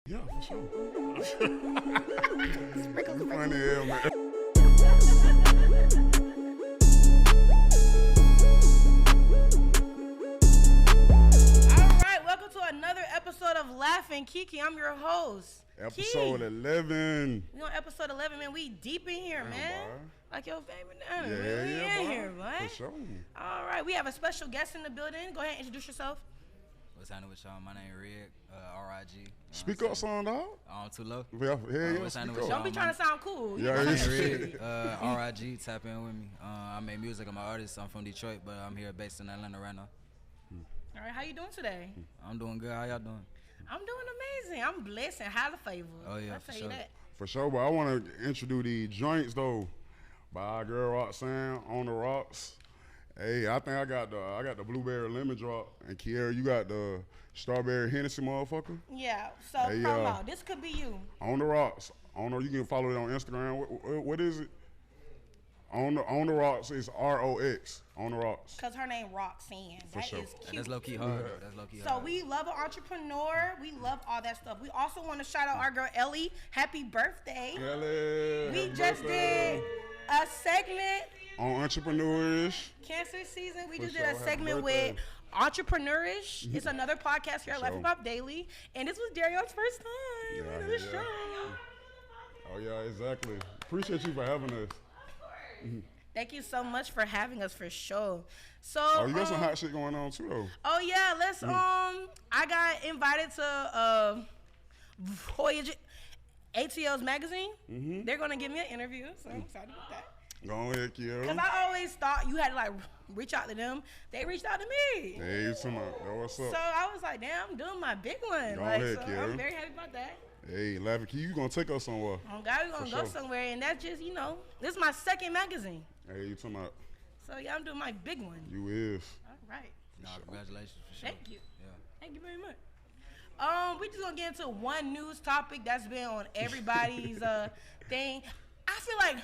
Yeah, for sure. Sprinkles, funny hell, man. Alright, welcome to another episode of Laughing Kiki. I'm your host. Episode 11. You know, episode 11, man. We deep in here, man. Boy. Like your favorite now. Yeah, we yeah, in boy. here, boy. For sure. Alright, we have a special guest in the building. Go ahead and introduce yourself. What's happening with y'all? My name is Rig, RIG. Speak up, son, dog. Too low. Yeah, what's happening with speak y'all? Don't be trying to sound cool. You Yeah, know, yeah. like- Rig, RIG, tap in with me. I make music. I'm an artist. I'm from Detroit, but I'm here based in Atlanta right now. Alright, how you doing today? I'm doing good. How y'all doing? I'm doing amazing. I'm blessed and highly favored. Oh, yeah, I'll for tell sure. you that. For sure, but I want to introduce these joints, though, by our girl Roxanne on the rocks. Hey, I think I got the blueberry lemon drop, and Kiera, you got the strawberry Hennessy, motherfucker. Yeah, so Hey, promo. This could be you. On the rocks. I don't know. You can follow it on Instagram. What is it? On the rocks. It's ROX. On the rocks. Because her name Roxanne. For That sure. is cute. That's low key hard. That's low key So hard. we love an entrepreneur. We love all that stuff. We also want to shout out our girl Ellie. Happy birthday. Kelly, We happy just birthday. did a segment, On entrepreneurish. Cancer season. We For just sure. did a Happy segment birthday. with Entrepreneurish. It's another podcast here at For Laughing sure. Pop Daily. And this was Darion's first time Yeah, on the yeah. show. Oh yeah, exactly. Appreciate you for having us. Thank you so much for having us for sure. So Oh, you got some hot shit going on too, though. Oh yeah, let's I got invited to Voyage ATL's magazine. They're gonna give me an interview, so I'm excited about that. Go ahead, Cause Kiera. I always thought you had to like reach out to them. They reached out to me. Hey, you talking about, yo, what's up? So I was like, damn, I'm doing my big one. Go Like, ahead, so Kiera. I'm very happy about that. Hey, Laughing Key, you gonna take us somewhere? Oh God, we're gonna For go sure. somewhere, and that's just this is my second magazine. Hey, you talking about, So yeah, I'm doing my big one. you is. All right. Nah, congratulations for sure. Thank you. Yeah. Thank you very much. We just gonna get into one news topic that's been on everybody's thing. I feel like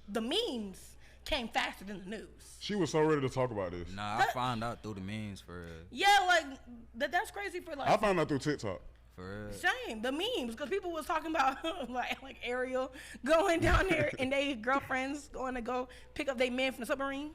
the memes came faster than the news. She was so ready to talk about this. Nah, I found out through the memes for real. Yeah, like that's crazy for like I found out through TikTok. For real. same the memes because people was talking about like Ariel going down there and they girlfriends going to go pick up their men from the submarine.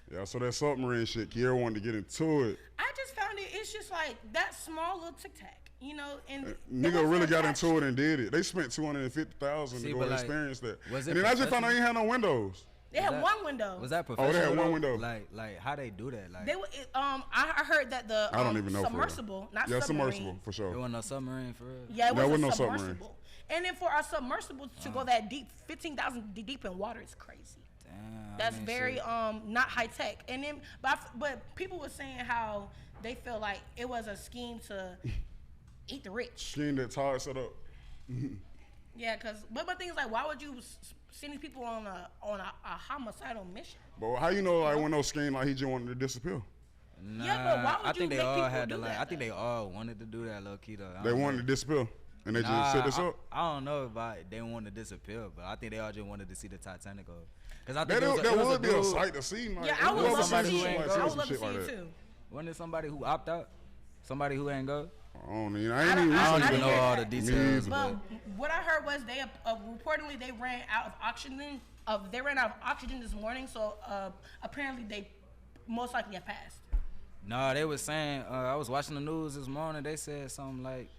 Yeah, so that submarine shit, Kiera wanted to get into it. I just found it's just like that small little tic tac, and it Nigga wasn't really got attached. into it and did it. They spent $250,000 to See, go but, like, experience that. was And it then I just found out he professional? had no windows. They had that- one window. Was that they had professional? one though? window. Like how they do that? Like They were. I heard that the I don't even know for real. submersible, not Yeah, submarine. submersible, for there sure. wasn't no submarine for real. Yeah, it There was was a no submarine. submersible. And then for our submersible to go that deep, 15,000 deep in water is crazy. Damn. That's I mean, very shit. not high tech. And then but people were saying how they feel like it was a scheme to eat the rich. Scheme that Todd set up. Yeah, but my thing is like, why would you send these people on a homicidal mission? But how you know like when no scheme like he just wanted to disappear? Nah, Yeah, but why would I think you they make all people had to do like. that, I think they though? all wanted to do that, low key though. I They don't wanted know. to disappear. And they Nah, just set this up. I don't know about they wanted to disappear, but I think they all just wanted to see the Titanic go. Cause I That, think that it was would be a dude- sight to see. Like, Yeah, I would was love to somebody see who it. ain't I go. would some love to shit see like it that. too. Wasn't it somebody who opt out? Somebody who ain't go? I don't even I don't research I don't I even didn't know hear all that. the Me details. either. But what I heard was they reportedly they ran out of oxygen. They ran out of oxygen this morning, so apparently they most likely have passed. No, they was saying. I was watching the news this morning. They said something like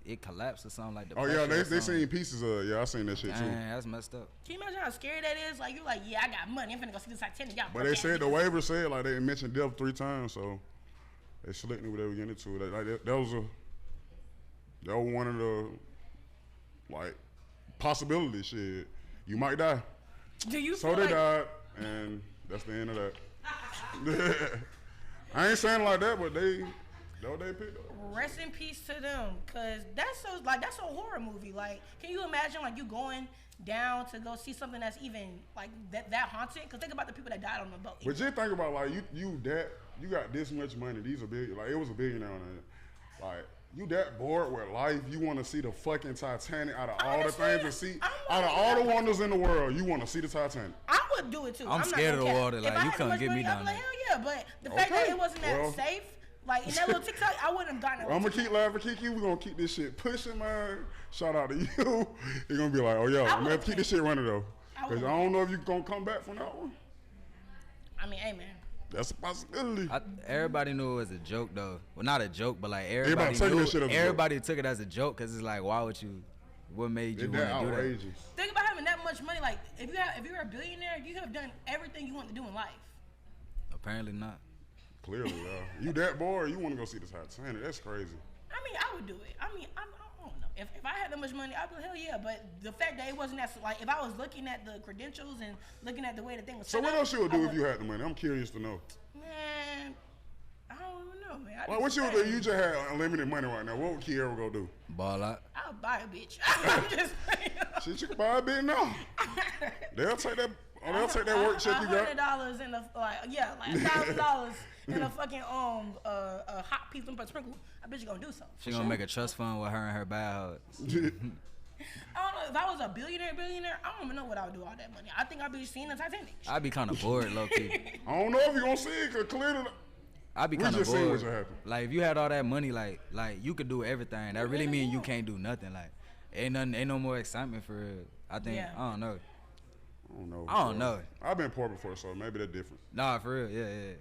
it collapsed or something like the. Oh yeah, pressure or they something. seen pieces of it. Yeah, I seen that shit too. Dang, that's messed up. Can you imagine how scary that is? Like you're like, yeah, I got money. I'm finna go see the Titanic. Y'all But broke they ass said the niggas. waiver said like they mentioned death 3 times, so they selected what they were getting into. That was one of the like possibilities. Shit, you might die. Do you So feel they like died, and that's the end of that. I ain't saying like that, but they picked up. rest in peace to them? Cause that's a horror movie. Like, can you imagine like you going down to go see something that's even like that haunted? Cause think about the people that died on the boat. But just think about like you got this much money. These are big. Like it was a billionaire on it. Like you that bored with life. You want to see the fucking Titanic out of all the Honestly, things to see. I'm Out of all the wonders in the world, you want to see the Titanic. I would do it too. I'm not scared gonna of the cap. water, If like, I you had that couldn't much get me money, I'd down be like, there. hell yeah. But the fact that Okay, it wasn't that well. safe Like in that little TikTok, I wouldn't have gotten it. I'm gonna keep laughing, Kiki. We're gonna keep this shit pushing, man. Shout out to you. You're gonna be like, oh, yo, I'm gonna keep this shit running, though. Because I don't know if you're gonna come back from that one. I mean, hey, man. That's a possibility. Everybody knew it was a joke, though. Well, not a joke, but like Everybody took it as a joke because it's like, why would you? What made you want to do that? Think about having that much money. Like, if you're a billionaire, you have done everything you want to do in life. Apparently not. Clearly, you that bored, you want to go see this Titanic. That's crazy. I mean, I would do it. I mean, I don't know. If I had that much money, I'd be hell yeah. But the fact that it wasn't that, like, if I was looking at the credentials and looking at the way the thing was So what else you would do if you had the money? I'm curious to know. Man, I don't even know, man. Well, what you would do? You just had unlimited money right now. What would Kiara go do? Ball out. I'll buy a bitch. I'm just saying. Shit, you can buy a bitch now. They'll take that. They'll take that work check you got. $100 in the like $1,000 in a fucking a hot piece of sprinkle. I bet you gonna do something. She gonna make a trust fund with her and her bad I don't know. If I was a billionaire, I don't even know what I would do with all that money. I think I'd be seeing the Titanic. I'd be kind of bored, low key. I don't know if you're gonna see it, cause clearly. I'd be kind of bored. Like if you had all that money, like you could do everything. That really mean you can't do nothing. Like ain't no more excitement for real. I think I don't know. I don't know. I've been poor before, so maybe they're different. Nah, for real, yeah.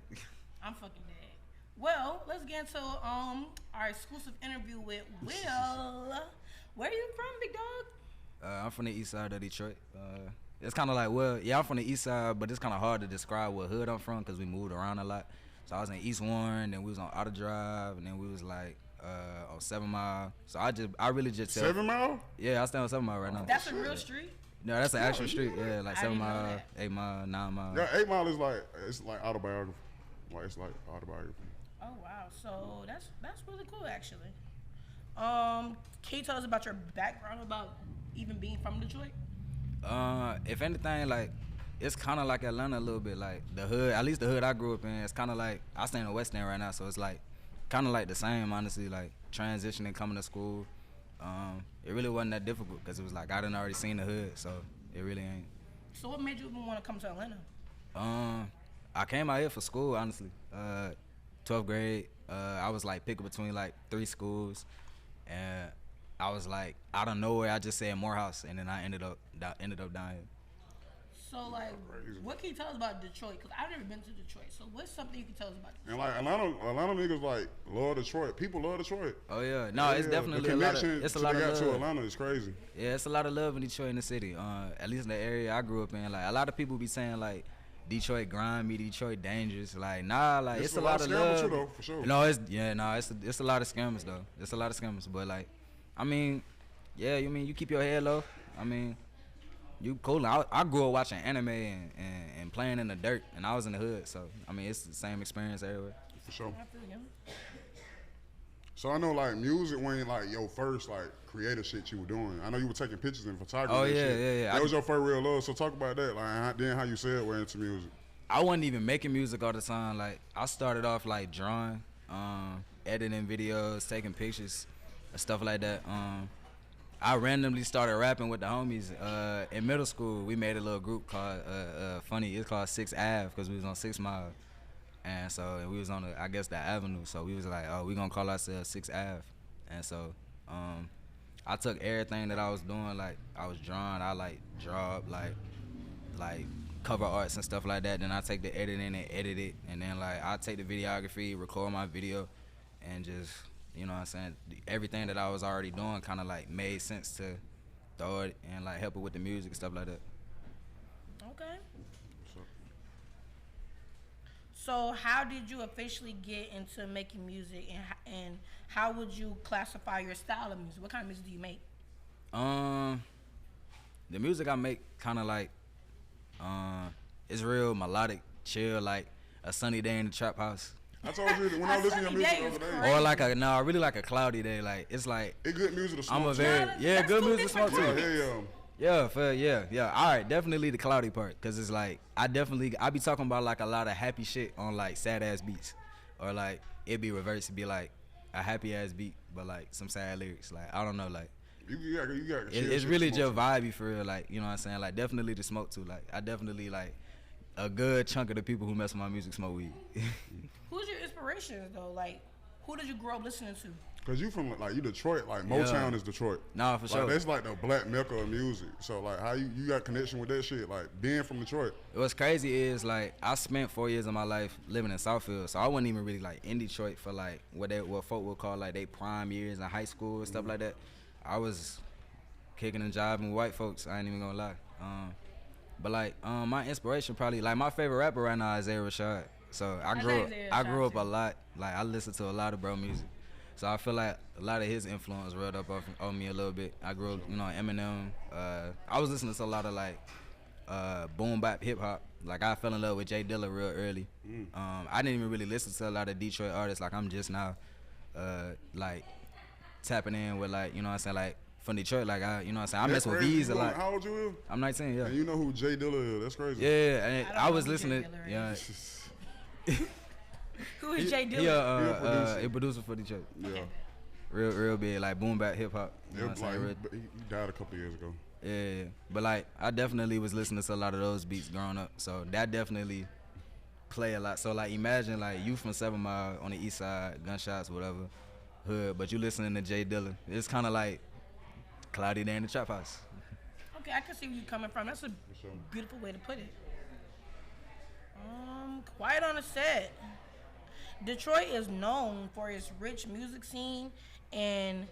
I'm fucking dead. Well, let's get into our exclusive interview with Will. Where are you from, big dog? I'm from the east side of Detroit. It's kind of like, I'm from the east side, but it's kind of hard to describe what hood I'm from because we moved around a lot. So I was in East Warren, then we was on Outer Drive, and then we was like on 7 Mile. So I really just tell 7 Mile? Yeah, I stay on 7 Mile right now. That's a real street? No, that's an actual street. Yeah, like 7 Mile, 8 Mile, 9 Mile. Yeah, 8 Mile is like autobiography. Like it's like autobiography. Oh wow, so that's really cool actually. Can you tell us about your background about even being from Detroit? If anything, like it's kind of like Atlanta a little bit. Like the hood, at least the hood I grew up in, it's kind of like I stay in the West End right now, so it's like kind of like the same, honestly. Like transitioning, coming to school. It really wasn't that difficult because it was like I done already seen the hood, so it really ain't. So what made you even want to come to Atlanta? I came out here for school, honestly. 12th grade, I was like picking between like 3 schools, and I was like out of nowhere I just said Morehouse, and then I ended up down here. So like, what can you tell us about Detroit? Because I've never been to Detroit. So what's something you can tell us about Detroit? And like Atlanta niggas like love Detroit. People love Detroit. Oh yeah, no, it's definitely a lot of. It's a lot of love. To Atlanta is crazy. Yeah, it's a lot of love in Detroit in the city. At least in the area I grew up in. Like a lot of people be saying like Detroit grimy, Detroit dangerous. Like nah, like it's a lot of love. Too, though, for sure. No, it's a lot of scammers though. It's a lot of scammers, but like, I mean, yeah, you mean you keep your head low. I mean. You cool. I grew up watching anime and playing in the dirt, and I was in the hood, so I mean it's the same experience everywhere. For sure. So I know like music when like your first like creative shit you were doing. I know you were taking pictures and photography. Oh and yeah, shit. yeah. That was your first real love. So talk about that. Like then how you said went into music. I wasn't even making music all the time. Like I started off like drawing, editing videos, taking pictures, and stuff like that. I randomly started rapping with the homies in middle school. We made a little group called funny. It's called 6 Ave because we was on 6 Mile, and so we was on the avenue. So we was like, oh, we gonna call ourselves 6 Ave, and so I took everything that I was doing. Like I was drawing, I like draw up like cover arts and stuff like that. Then I take the editing and edit it, and then like I take the videography, record my video, and just. You know what I'm saying? Everything that I was already doing kind of like made sense to throw it and like help it with the music and stuff like that. Okay. So how did you officially get into making music, and how would you classify your style of music? What kind of music do you make? The music I make kind of like it's real melodic, chill, like a sunny day in the trap house. I told you that when I listen to your music the other day. Or like I really like a cloudy day. Like it's like it's good music to smoke. I'm a very good music to smoke too. Yeah. All right, definitely the cloudy part, cause it's like I be talking about like a lot of happy shit on like sad ass beats, or like it be reversed, to be like a happy ass beat, but like some sad lyrics. Like I don't know, like you got. It's really just vibey for real. Like you know what I'm saying. Like definitely the smoke too. Like I definitely like a good chunk of the people who mess with my music smoke weed. Who's your inspirations though? Like Who did you grow up listening to? Cause you from like you Detroit, like Motown is Detroit. Nah, for like, sure. That's like the black mecca of music. So like how you got connection with that shit, like being from Detroit. What's crazy is like I spent 4 years of my life living in Southfield, so I wasn't even really like in Detroit for like what folk would call like they prime years in high school and stuff like that. I was kicking and jiving with white folks. I ain't even gonna lie. But like my inspiration probably like my favorite rapper right now is Rashad. So I grew up a lot. Like I listened to a lot of bro music. So I feel like a lot of his influence rubbed up on me a little bit. I grew up, you know, Eminem. I was listening to a lot of like boom bap hip hop. Like I fell in love with Jay Dilla real early. I didn't even really listen to a lot of Detroit artists. Like I'm just now like tapping in with like, you know what I'm saying, like from Detroit. Like I, you know what I'm saying, I mess with V's a lot. How old you is? I'm 19, yeah. And you know who Jay Dilla is? That's crazy. Yeah, and I was listening. Yeah. Who is Jay Dilla? He a producer for Detroit. Yeah. Real big, like boom bap hip hop. You know what I'm saying? He died a couple years ago. Yeah, but like I definitely was listening to a lot of those beats growing up, so that definitely play a lot. So like imagine like you from 7 Mile on the east side, gunshots, whatever, hood, but you listening to Jay Dilla. It's kind of like Cloudy Day in the Trap House. Okay, I can see where you're coming from. That's a beautiful way to put it. Quiet on the set. Detroit is known for its rich music scene, and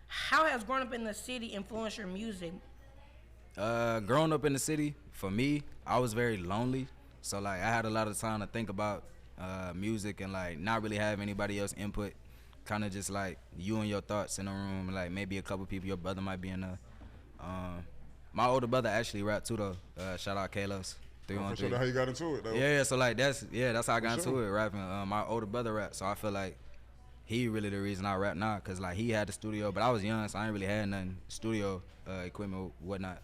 how has growing up in the city influenced your music? Growing up in the city, for me, I was very lonely. So like I had a lot of time to think about music and like not really have anybody else input. Kind of just like you and your thoughts in the room. Like maybe a couple people, your brother might be in there. My older brother actually rap too though. Shout out Kalos. 313. For sure, that's how you got into it though. Yeah, so like that's how I got into it, rapping. My older brother rap, so I feel like he really the reason I rap now, cause like he had the studio, but I was young, so I ain't really had nothing studio equipment, whatnot.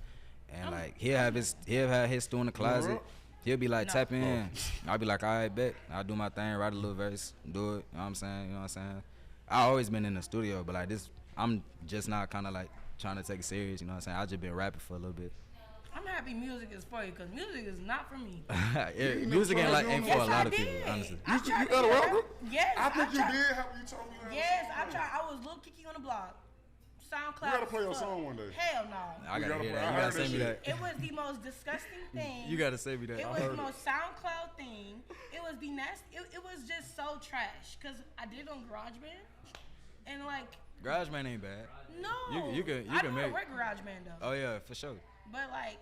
And like he'll have his studio in the closet. He'll be like tap in. I'll be like, all right, bet. I'll do my thing, write a little verse, do it. You know what I'm saying? You know what I'm saying? I always been in the studio, but like this, I'm just not kind of like trying to take it serious. You know what I'm saying? I just been rapping for a little bit. I'm happy music is for you, because music is not for me. Music ain't for a lot of people, honestly. You got a rap group? Yes. I think you did. How you told me that? Yes, I tried. I was Lil Kiki on the block. SoundCloud. You gotta play your song one day. Hell no. I gotta hear that. I You gotta heard send me that that. It was the most disgusting thing. You gotta send me that. It was the most SoundCloud thing. It was the nasty. It was just so trash, because I did it on GarageBand. And like. GarageBand ain't bad. No. You can I don't make. work GarageBand though. Oh yeah, for sure. But like,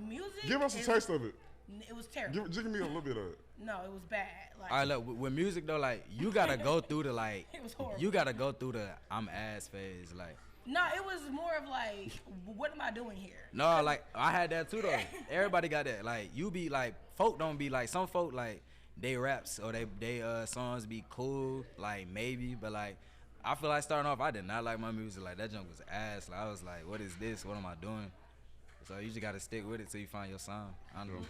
music. Give us a taste of it. It was terrible. Give me a little bit of it. No, it was bad. Like, All right, look, with music though, like you gotta go through the like. It was horrible. You gotta go through the I'm ass phase, like. No, it was more of like, what am I doing here? No, like I had that too though. Everybody got that. Like you be like, folk don't be like, some folk like they raps or they songs be cool, like maybe, but like I feel like starting off, I did not like my music. Like that junk was ass. Like I was like, what is this? What am I doing? So you just gotta stick with it till you find your sound. I don't know.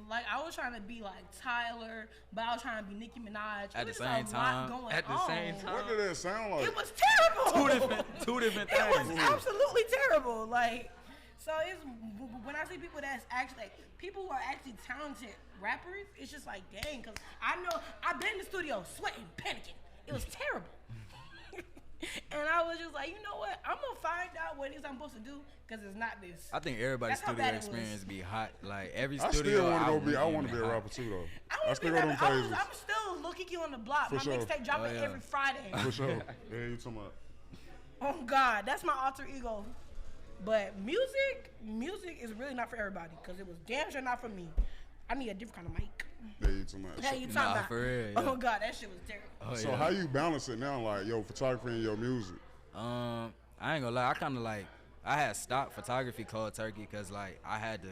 Like I was trying to be like Tyler, but I was trying to be Nicki Minaj. At the same time. At the same time. What did that sound like? It was terrible. Two different It was things. absolutely terrible. Like, so it's when I see people that's actually like people who are actually talented rappers, it's just like dang, because I know I've been in the studio sweating, panicking. It was terrible. And I was just like, you know what? I'm gonna find out what it is I'm supposed to do, because it's not this. I think everybody's That's how studio bad it was. experience be hot. Like every I studio. still want to go I want to be a rapper too though. I still go to them phases. I'm still Lil Kiki on the block. For My sure. mixtape dropping every Friday. For sure. Yeah, you talking about. Oh God, that's my alter ego. But music is really not for everybody, because it was damn sure not for me. I need a different kind of mic. Yeah, you talking about. Hey, you talking Nah, about? for real, yeah. Oh God, that shit was terrible. Oh, So yeah. how you balance it now, like your photography and your music? I ain't gonna lie, I kind of like, I had stopped photography cold turkey because like I had to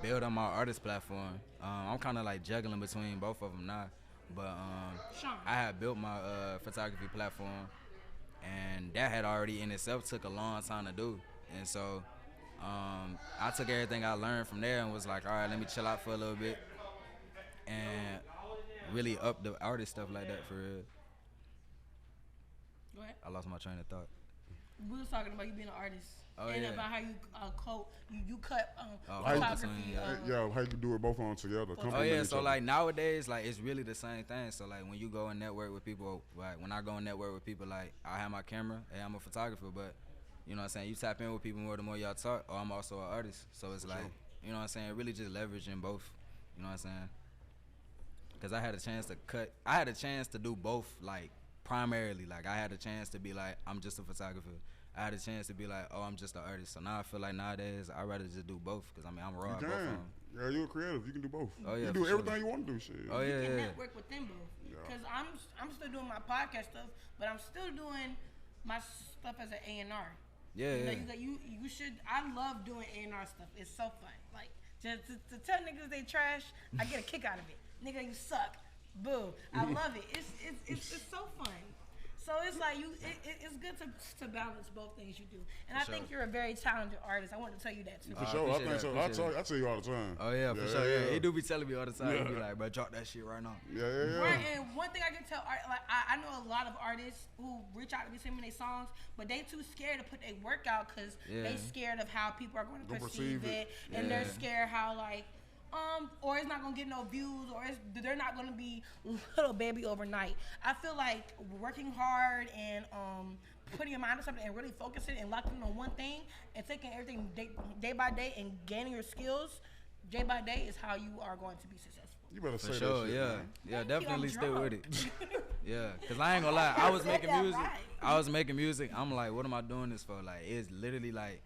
build on my artist platform. I'm kind of like juggling between both of them now, but I had built my photography platform, and that had already in itself took a long time to do, and so I took everything I learned from there and was like, all right, let me chill out for a little bit and really up the artist stuff like that for real. Go ahead. I lost my train of thought. We was talking about you being an artist. Oh, and yeah. about how you you cut photography. How you do it both on together? Oh yeah, so like nowadays, like it's really the same thing. So like when you go and network with people, like when I go and network with people, like I have my camera, and I'm a photographer, but you know what I'm saying, you tap in with people more the more y'all talk. Or I'm also an artist, so it's like you know what I'm saying, really just leveraging both. You know what I'm saying? Because I had a chance to do both, like primarily. Like I had a chance to be like I'm just a photographer. I had a chance to be like, oh, I'm just an artist. So now I feel like nowadays I'd rather just do both because I mean I'm raw. You can. Yeah, you're a creative. You can do both. Oh yeah, you can do everything you want to do. Shit. Oh yeah, you can yeah. network with them both. Because I'm still doing my podcast stuff, but I'm still doing my stuff as an A&R. Yeah, You should. I love doing A&R stuff. It's so fun. Like just to tell niggas they trash, I get a kick out of it. Nigga, you suck. Boo. I love it. It's so fun. So it's like it's good to balance both things you do, and I think you're a very talented artist. I want to tell you that too. For sure, I think so. I tell you all the time. Oh yeah, for sure. Yeah, he do be telling me all the time. He be like, bro, drop that shit right now. Yeah. Right, and one thing I can tell, like I know a lot of artists who reach out to me, send me their songs, but they too scared to put their work out because they scared of how people are going to perceive it, and they're scared how like. Or it's not gonna get no views, or they're not gonna be little baby overnight. I feel like working hard and putting your mind to something and really focusing and locking on one thing and taking everything day by day and gaining your skills day by day is how you are going to be successful. You better say For sure, that shit, yeah. man. Yeah, definitely stick with it. Yeah, because I ain't gonna lie, I was making music. I'm like, what am I doing this for? Like, it's literally like,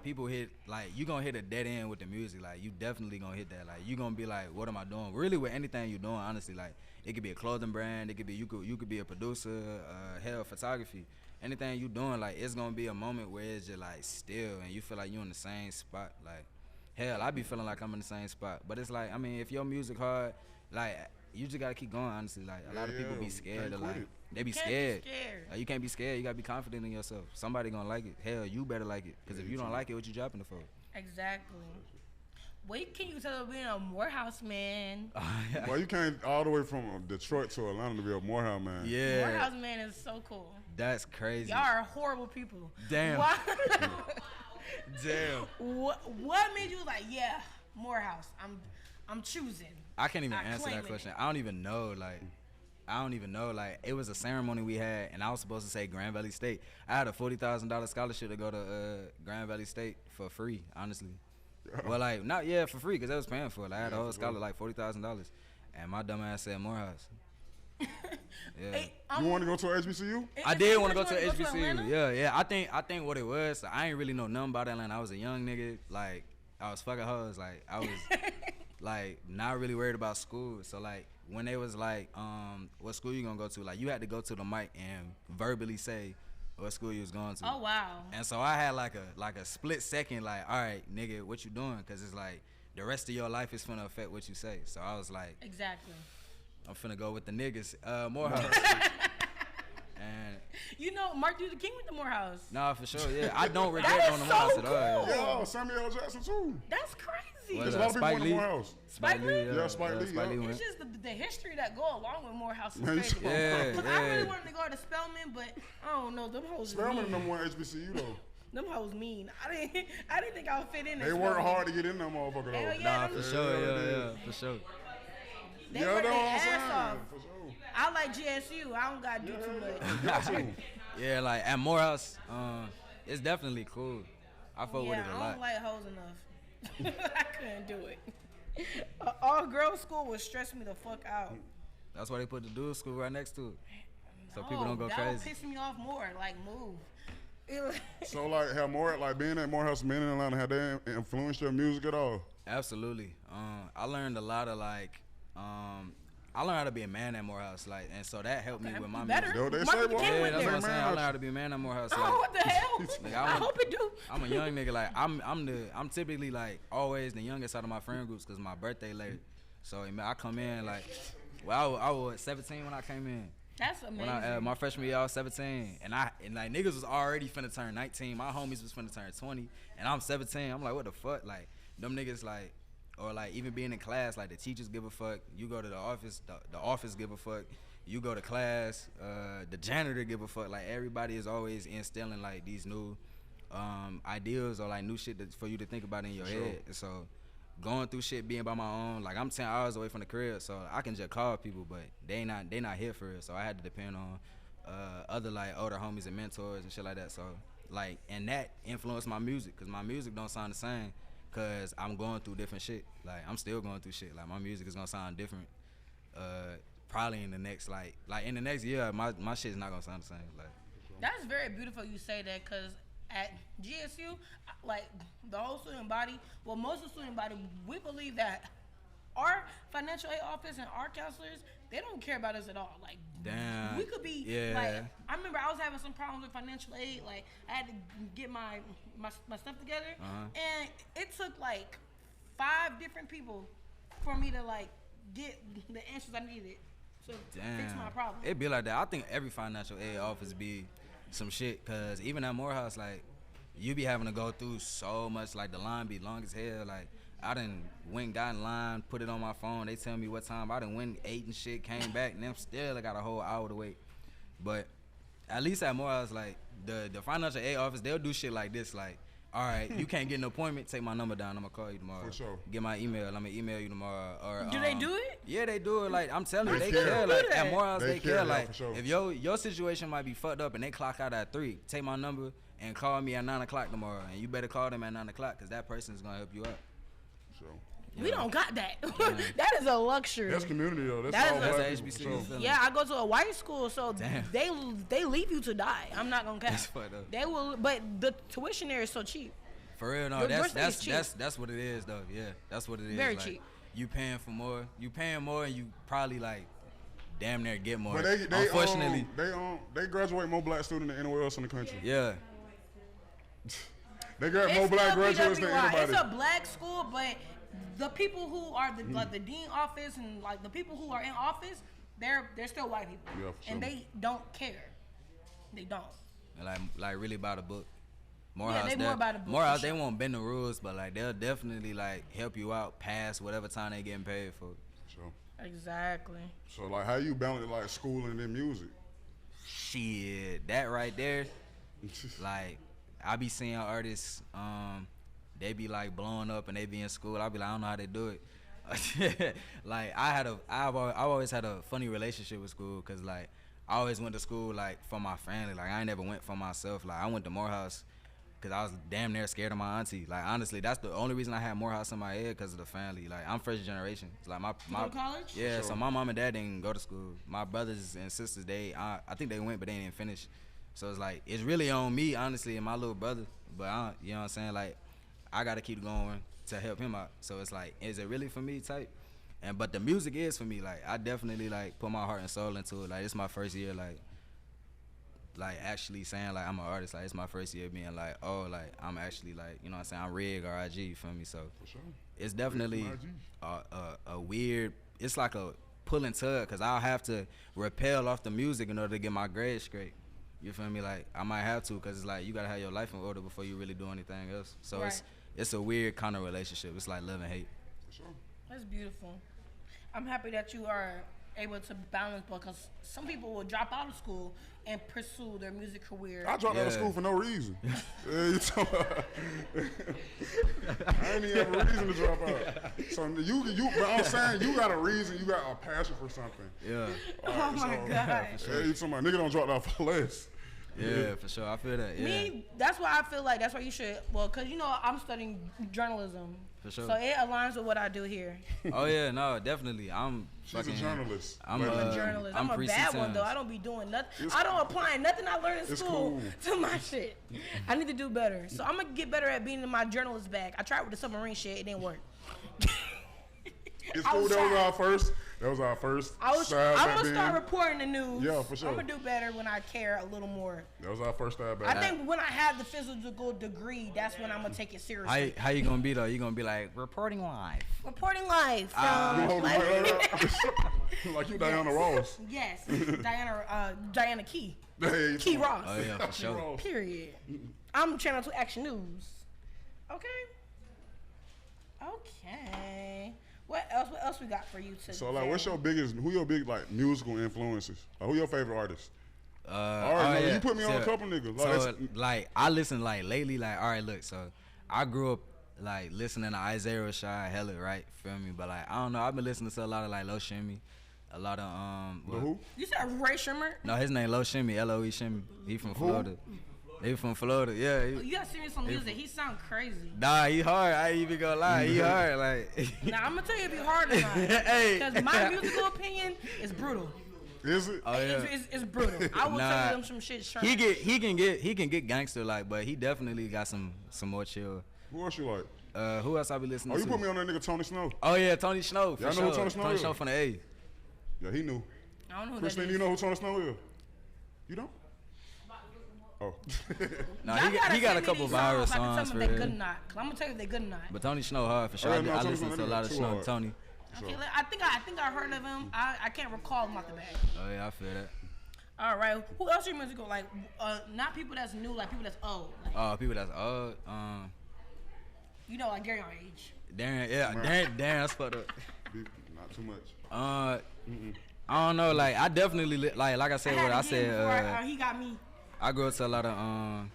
people hit, like, you gonna hit a dead end with the music. Like, you definitely gonna hit that. Like, you gonna be like, what am I doing? Really, with anything you're doing, honestly, like, it could be a clothing brand. It could be, you could be a producer, hell, photography. Anything you doing, like, it's gonna be a moment where it's just, like, still, and you feel like you in the same spot. Like, hell, I be feeling like I'm in the same spot. But it's like, I mean, if your music hard, like, you just gotta keep going, honestly. Like, a lot of people be scared. They be scared. Like, you can't be scared. You gotta be confident in yourself. Somebody gonna like it. Hell, you better like it. Because if you don't like it, what you dropping it for? Exactly. What can you tell being a Morehouse man? Well, you came all the way from Detroit to Atlanta to be a Morehouse man. Yeah. Morehouse man is so cool. That's crazy. Y'all are horrible people. Damn. Why? Damn. What made you like, yeah, Morehouse? I'm choosing. I can't even answer that question. I don't even know. Like, it was a ceremony we had, and I was supposed to say Grand Valley State. I had a $40,000 scholarship to go to Grand Valley State for free, honestly. Well, like, not for free, because I was paying for it. Like, I had a whole scholarship, like $40,000, and my dumb ass said Morehouse. Yeah. Hey, You want to go to a HBCU? I did want to go to a HBCU. Yeah. I think what it was, I ain't really know nothing about Atlanta. I was a young nigga. Like, I was fucking hoes. Like, I was like not really worried about school. So like when they was like, what school you gonna go to? Like, you had to go to the mic and verbally say what school you was going to. Oh wow. And so I had like a split second, like, all right, nigga, what you doing? Cause it's like the rest of your life is finna affect what you say. So I was like, exactly. I'm finna go with the niggas. Morehouse. And you know, Martin Luther King went to Morehouse. Nah, for sure, yeah. I don't regret going to Morehouse at all. Yeah, Samuel L. Jackson too. That's crazy. There's a lot of people in Morehouse. Spike Lee? Yeah, Spike Lee. It's just the history that go along with Morehouse is Man, crazy. yeah. I really wanted to go to Spelman, but I don't know. Them hoes Spelman mean. and them one HBCU though. Them hoes mean. I didn't think I would fit in. They work hard to get in them motherfucker though. Hell yeah, Nah, for sure, yeah, for sure. They Yeah, work that's their what I'm ass saying. off. For sure. I like GSU. I don't gotta do too much. Yeah, like at Morehouse, it's definitely cool. I fuck with it a I lot. don't like hoes enough. I couldn't do it. All girls school would stress me the fuck out. That's why they put the dude school right next to it, so No, people don't go that crazy. would piss me off more. Like, move. So like, being at Morehouse, being in Atlanta, had they influenced your music at all? Absolutely. I learned a lot of like, I learned how to be a man at Morehouse, like, and so that helped me with my music. Yo, they Martin say, Luther boy. King Yeah, went that's what there. I'm saying. I learned how to be a man at Morehouse. Oh, Like, what the hell? Like, I hope it do. I'm a young nigga. Like I'm typically like always the youngest out of my friend groups because my birthday late. So I come in like, well, I was 17 when I came in. That's amazing. When I my freshman year, I was 17, and like niggas was already finna turn 19. My homies was finna turn 20, and I'm 17. I'm like, what the fuck? Like them niggas like, or like even being in class, like the teachers give a fuck. You go to the office give a fuck. you go to class, the janitor give a fuck. Like everybody is always instilling like these new ideas or like new shit for you to think about in your head. And so going through shit, being by my own, like I'm 10 hours away from the crib, so I can just call people, but they not here for it. So I had to depend on other like older homies and mentors and shit like that. So like, and that influenced my music, cause my music don't sound the same, cause I'm going through different shit. Like I'm still going through shit. Like my music is gonna sound different. Probably in the next like in the next year, my shit is not gonna sound the same. Like that's very beautiful you say that, cause at GSU, like the whole student body, well, most of the student body, we believe that our financial aid office and our counselors, they don't care about us at all. Like, damn, we could be like, I remember I was having some problems with financial aid. Like, I had to get my stuff together, and it took like 5 different people for me to like get the answers I needed to fix my problem. It be like that. I think every financial aid office be some shit, cause even at Morehouse, like you be having to go through so much. Like the line be long as hell. Like I done went, got in line, put it on my phone. They tell me what time. I done went, ate and shit, came back, and them still I got a whole hour to wait. But at least at Morehouse, like the financial aid office, they'll do shit like this. Like, all right, you can't get an appointment, take my number down. I'm gonna call you tomorrow. For sure. Get my email. I'm gonna email you tomorrow. Or do they do it? Yeah, they do it. Like I'm telling you, They they care. care. Like at Morehouse, they care. Like for sure. if your situation might be fucked up and they clock out at 3, take my number and call me at 9 o'clock tomorrow. And you better call them at 9 o'clock, cause that person is gonna help you out. So. We don't got that. That is a luxury. That's community though. That's That all is black a people, HBCU. so. Yeah, I go to a white school, so Damn. they leave you to die. I'm not gonna cap. That's fucked up. They will, but the tuition there is so cheap. For real, no, that's what it is though. Yeah, that's what it is. Very like, cheap. You paying for more. You paying more, and you probably like damn near get more. But they Unfortunately, they graduate more black students than anywhere else in the country. yeah. They got more black graduates than BWI. anybody. It's a black school, but the people who are the like the dean office and like the people who are in office, they're still white people, Yeah, for and sure. they don't care. They don't. And like really by the book. They more by the book, Morehouse, for they sure. won't bend the rules, but like they'll definitely like help you out past whatever time they getting paid for. So, Exactly. so like, how you balance like school and then music? Shit, that right there. Like I be seeing artists, they be like blowing up and they be in school. I be like, I don't know how they do it. Like I've always had a funny relationship with school, cause like I always went to school like for my family. Like I ain't never went for myself. Like I went to Morehouse cause I was damn near scared of my auntie. Like honestly, that's the only reason I had Morehouse in my head, cause of the family. Like I'm first generation. It's like my You go to college? yeah. Sure. So my mom and dad didn't go to school. My brothers and sisters, I think they went, but they didn't finish. So it's like it's really on me, honestly, and my little brother. But you know what I'm saying? Like I gotta keep going to help him out. So it's like, is it really for me type? But the music is for me. Like I definitely like put my heart and soul into it. Like it's my first year like actually saying like I'm an artist. Like it's my first year being like, oh, like I'm actually like, you know what I'm saying, I'm Rig or IG, you feel me? So For sure. it's definitely a weird, it's like a pull and tug, cause I'll have to rappel off the music in order to get my grades straight. You feel me? Like I might have to, cause it's like you gotta have your life in order before you really do anything else. So Right. it's a weird kind of relationship. It's like love and hate. For sure. That's beautiful. I'm happy that you are able to balance, because some people will drop out of school and pursue their music career. I dropped out of Yeah. school for no reason. Yeah, you talking about- I ain't even have a reason to drop out. So but I'm saying you got a reason, you got a passion for something. Yeah. Oh my God. Yeah, you talking about nigga don't drop out for less. Yeah, for sure. I feel that. Yeah. Me, that's why I feel like that's why you should. Well, cause you know I'm studying journalism, For sure. so it aligns with what I do here. Oh yeah, no, definitely. I'm She's a fucking journalist. I'm But- I'm a journalist. I'm a pre-C bad one Times. though. I don't be doing nothing. It's I don't apply nothing I learned in It's school cool. to my shit. I need to do better. So I'm gonna get better at being in my journalist bag. I tried with the submarine shit. It didn't work. It's I cool. was That was shy. our first. That was our first. I'm stab gonna at start being- reporting the news. Yeah, for sure. I'm gonna do better when I care a little more. That was our first stab I at. think when I have the physical degree, that's when I'm gonna take it seriously. How you gonna be though? You gonna be like reporting live. Reporting live from You hold the like, mic like, like you Diana Ross. yes, Diana Key. Hey, Key Ross. Oh yeah, for Key sure. Ross. Period. I'm Channel 2 Action News. Okay. Okay. What else we got for you today? So like, who your big like musical influences? Like, who your favorite artists? All right, yeah. you put me on a couple niggas. Like, So like I listen like lately, like all right, look, so I grew up like listening to Isaiah Rashad hella, right? Feel me? But like I don't know, I've been listening to a lot of like Lil Shimmy, a lot of who? You said Ray Shimmer? No, his name Lil Shimmy, L-O-E Shimmy. He from Florida. He from Florida, yeah. You gotta send me some music. He sound crazy. Nah, he hard. I ain't even gonna lie. He hard. Like. Now I'm gonna tell you if he hard or not. Hey. Because my musical opinion is brutal. Is it? Oh yeah. It's brutal. I will tell them some shit. Straight. He can get gangster like, but he definitely got some more chill. Who else you like? Who else I be listening Oh, to? you put me on that nigga Tony Snow. Oh yeah, Tony Snow. For Y'all know sure. who Tony Snow Tony is? Snow from the A. Yeah, he knew. I don't know who Christine, that is. you know who Tony Snow is? You don't? Oh. Nah, he got a couple viral songs I can tell for them if they real. good or not. Cause I'm gonna tell you if they good or not. But Tony Snow hard for sure. Oh, yeah, no, I Tony listen Snow, to a lot of too Snow. hard. Tony. Okay, I think I heard of him. I can't recall him off the bat. Oh yeah, I feel that. All right, who else are your musical? Like, not people that's new, like people that's old. Like, Oh, people that's old. you know, like Gary our age. Darren, yeah, Darren, that's fucked up. Not too much. I don't know. Like I definitely like I said what I said. He got me. I grew up to a lot of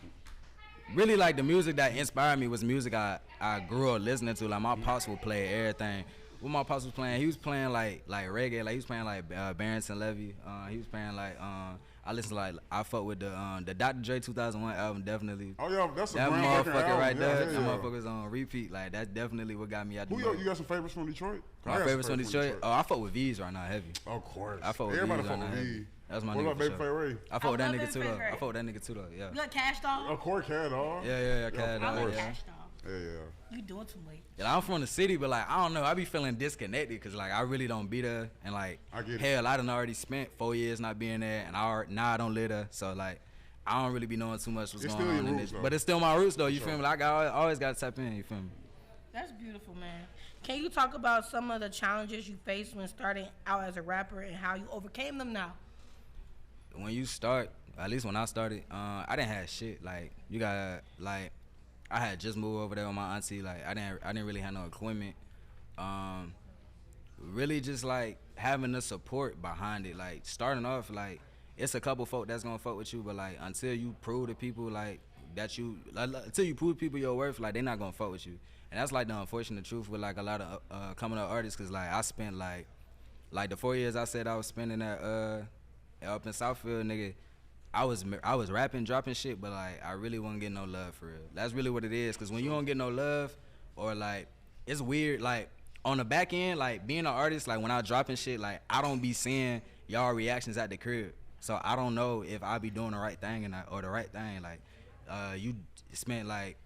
really like the music that inspired me was music I grew up listening to. Like my pops would play everything. What my pops was playing, he was playing like reggae. Like he was playing like Barrington Levy. He was playing like I listened to like I fuck with the Dr. Dre 2001 album definitely. Oh yeah, that's a That groundbreaking motherfucker album. right there. Yeah, That yeah. motherfucker's on repeat. Like that's definitely what got me out the Who mud. you got some favorites from Detroit? I My got favorites some from Detroit. Oh, I fuck with V's right now heavy. Of course. I fuck with Everybody V's fuck right with now. V. That's my What nigga about for Babyface sure. Ray? I fuck with that love nigga too Babyface though. Ray. I fuck with that nigga too though. Yeah. You like Cash Doll? Of course, Cat Dog. Yeah, Cat I Dog. like Yeah. Cash Doll. Yeah. You doing too late. Yeah, I'm from the city, but like I don't know, I be feeling disconnected because like I really don't be there, and like I get it. hell, I done already spent 4 years not being there, and now I don't live there, so like I don't really be knowing too much what's It's going still on your in roots, this, though. but it's still my roots though. You For feel sure. me? Like I always got to tap in. You feel me? That's beautiful, man. Can you talk about some of the challenges you faced when starting out as a rapper and how you overcame them now? When you start, at least when I started, I didn't have shit. Like you got like I had just moved over there with my auntie. Like I didn't really have no equipment. Really just like having the support behind it. Like starting off, like it's a couple folk that's gonna fuck with you, but like until you prove to people like that until you prove to people your worth, like they not gonna fuck with you. And that's like the unfortunate truth with like a lot of coming up artists, cause like I spent like the 4 years I said I was spending at up in Southfield, nigga. I was rapping, dropping shit, but like I really wasn't getting no love for real. That's really what it is, cause when you don't get no love, or like it's weird, like on the back end, like being an artist, like when I dropping shit, like I don't be seeing y'all reactions at the crib, so I don't know if I be doing the right thing or the right thing. Like you spent like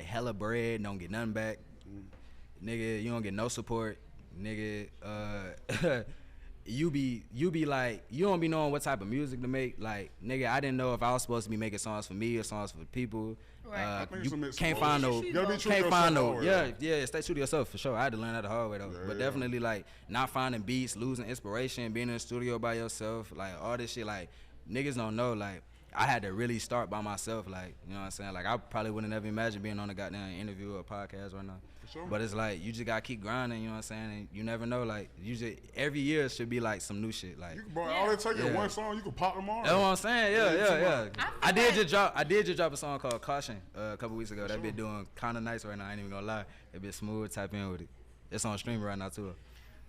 hella bread, don't get nothing back, nigga. You don't get no support, nigga. You be like, you don't be knowing what type of music to make. Like, nigga, I didn't know if I was supposed to be making songs for me or songs for people. Right. I think You some mix can't of find both. no, You gotta be true to can't find yourself no, always. yeah, stay true to yourself for sure. I had to learn that the hard way though. Yeah, But yeah. definitely like not finding beats, losing inspiration, being in the studio by yourself, like all this shit, like niggas don't know. Like I had to really start by myself. Like, you know what I'm saying? Like I probably wouldn't ever imagine being on a goddamn interview or a podcast right now. sure. But it's like you just gotta keep grinding, you know what I'm saying? And you never know. Like every year should be like some new shit. Like Bro, all it take is Yeah. one song, you can pop them all. that's what I'm saying. Yeah. I feel I did just drop a song called Caution a couple weeks ago. That been doing kind of nice right now. I ain't even gonna lie. It been smooth. Type in with it. It's on stream right now too.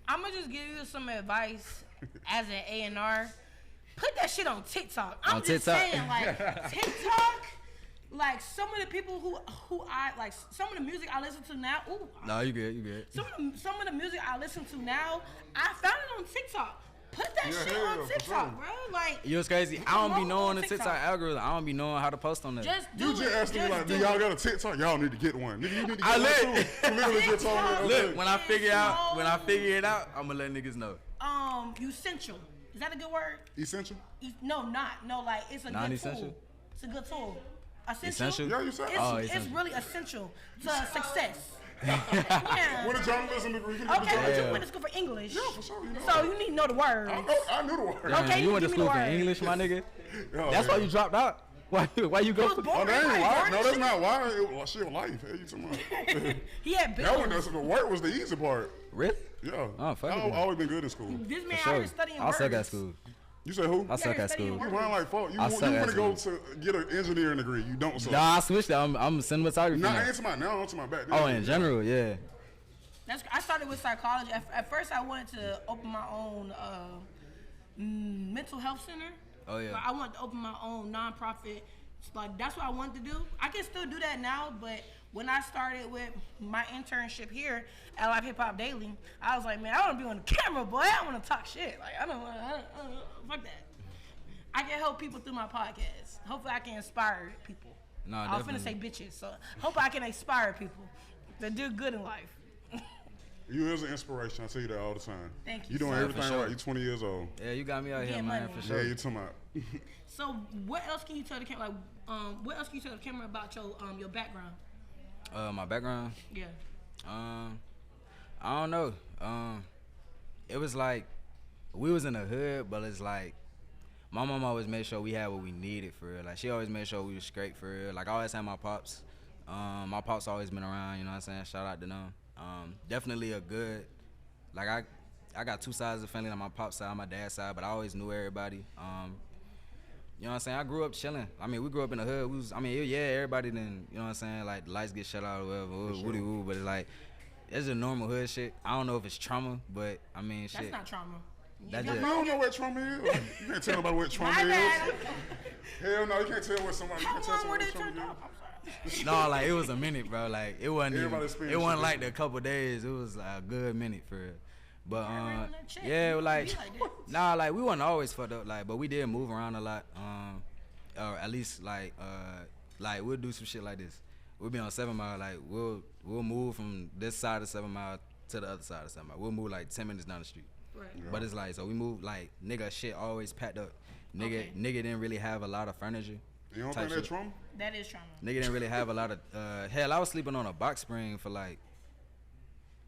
I'm gonna just give you some advice as an A&R. Put that shit on TikTok. I'm On just TikTok? saying, like TikTok. Like some of the people who I like, some of the music I listen to now. Ooh, No, you good. some of the music I listen to now, I found it on TikTok. Put that Yeah, shit hell on yeah, for TikTok, sure. bro. Like You know what's crazy? I don't be promote knowing on the TikTok. TikTok algorithm. I don't be knowing how to post on that. just do You it. just asked me like, do do y'all it. got a TikTok? Y'all need to get one. Nigga, you need to I get lit. one too. You literally just told me. Look, okay. when I figure it out, I'ma let niggas know. Essential. Is that a good word? Essential? No, like it's a good Non-essential? tool. It's a good tool. Essential? Yeah, you said. It's essential. really essential to success. Yeah. With a journalism degree, you can Okay, but Yeah. you went to school for English. Yeah, for sure, you know. So you need to know the words. I knew the word. Damn, Okay, you went to give me school the for word. English, my nigga. Oh, That's yeah. why you dropped out. Why you go was for? born. Oh, that ain't Everybody why. born No, and that's shit. not why. It was shit life. Hey, you talking about? He had bills. That one, the work was the easy part. Really? Yeah. Oh, fuck it I've then. always been good in school. This man For out sure. here studying I words. suck at school. You say who? I suck at studying school. words. You run like fuck. You I suck want at to go school. to get an engineering degree. You don't suck. Nah, I switched it. I'm cinematography Nah, now. I ain't to my now. I'm to my back. Oh, in general, yeah. I started with psychology. At first, I wanted to open my own mental health center. Oh, yeah. But I wanted to open my own nonprofit. Like that's what I wanted to do. I can still do that now, but when I started with my internship here at Live Hip Hop Daily, I was like, man, I want to be on the camera, boy. I want to talk shit. Like I don't fuck that. I can help people through my podcast. Hopefully, I can inspire people. No, I was definitely. finna say bitches, so hopefully I can inspire people to do good in life. You is an inspiration. I tell you that all the time. Thank you, You doing sir. everything For sure. right. You 20 years old. Yeah, you got me out here, Getting man, money. for Yeah, sure. you talking about. So, what else can you tell the camera? Like, what else can you tell the camera about your background? My background. Yeah. I don't know. It was like we was in the hood, but it's like my mom always made sure we had what we needed for real. Like she always made sure we was straight for real. Like I always had my pops. My pops always been around. You know what I'm saying? Shout out to them. Definitely a good. Like I got two sides of the family, on my pop's side, my dad's side, but I always knew everybody. You know what I'm saying? I grew up chilling. I mean, we grew up in the hood. Everybody then, you know what I'm saying? Like, lights get shut out or whatever, woody woo, but it's like, it's a normal hood shit. I don't know if it's trauma, but I mean, shit. That's not trauma. That's You just- You don't know what trauma is. You can't tell nobody what trauma My is. bad. Hell no, you can't tell what somebody. You How can't tell long were somebody they what turned trauma off? is. I'm sorry. No, like, it was a minute, bro. Like, it wasn't Everybody even, experienced it wasn't it. like the couple days. It was like a good minute for real. But, Yeah, right on that check. yeah, You like, be like that. nah, like, we wasn't always fucked up, like, but we did move around a lot. Or at least, like, we'll do some shit like this. We'll be on 7 Mile, like, we'll move from this side of 7 Mile to the other side of 7 Mile. We'll move, like, 10 minutes down the street. Right. But it's like, so we moved, like, nigga shit always packed up. Nigga, Okay. nigga didn't really have a lot of furniture. You don't type think that shit. trauma? That is trauma. Nigga didn't really have a lot of, hell, I was sleeping on a box spring for, like,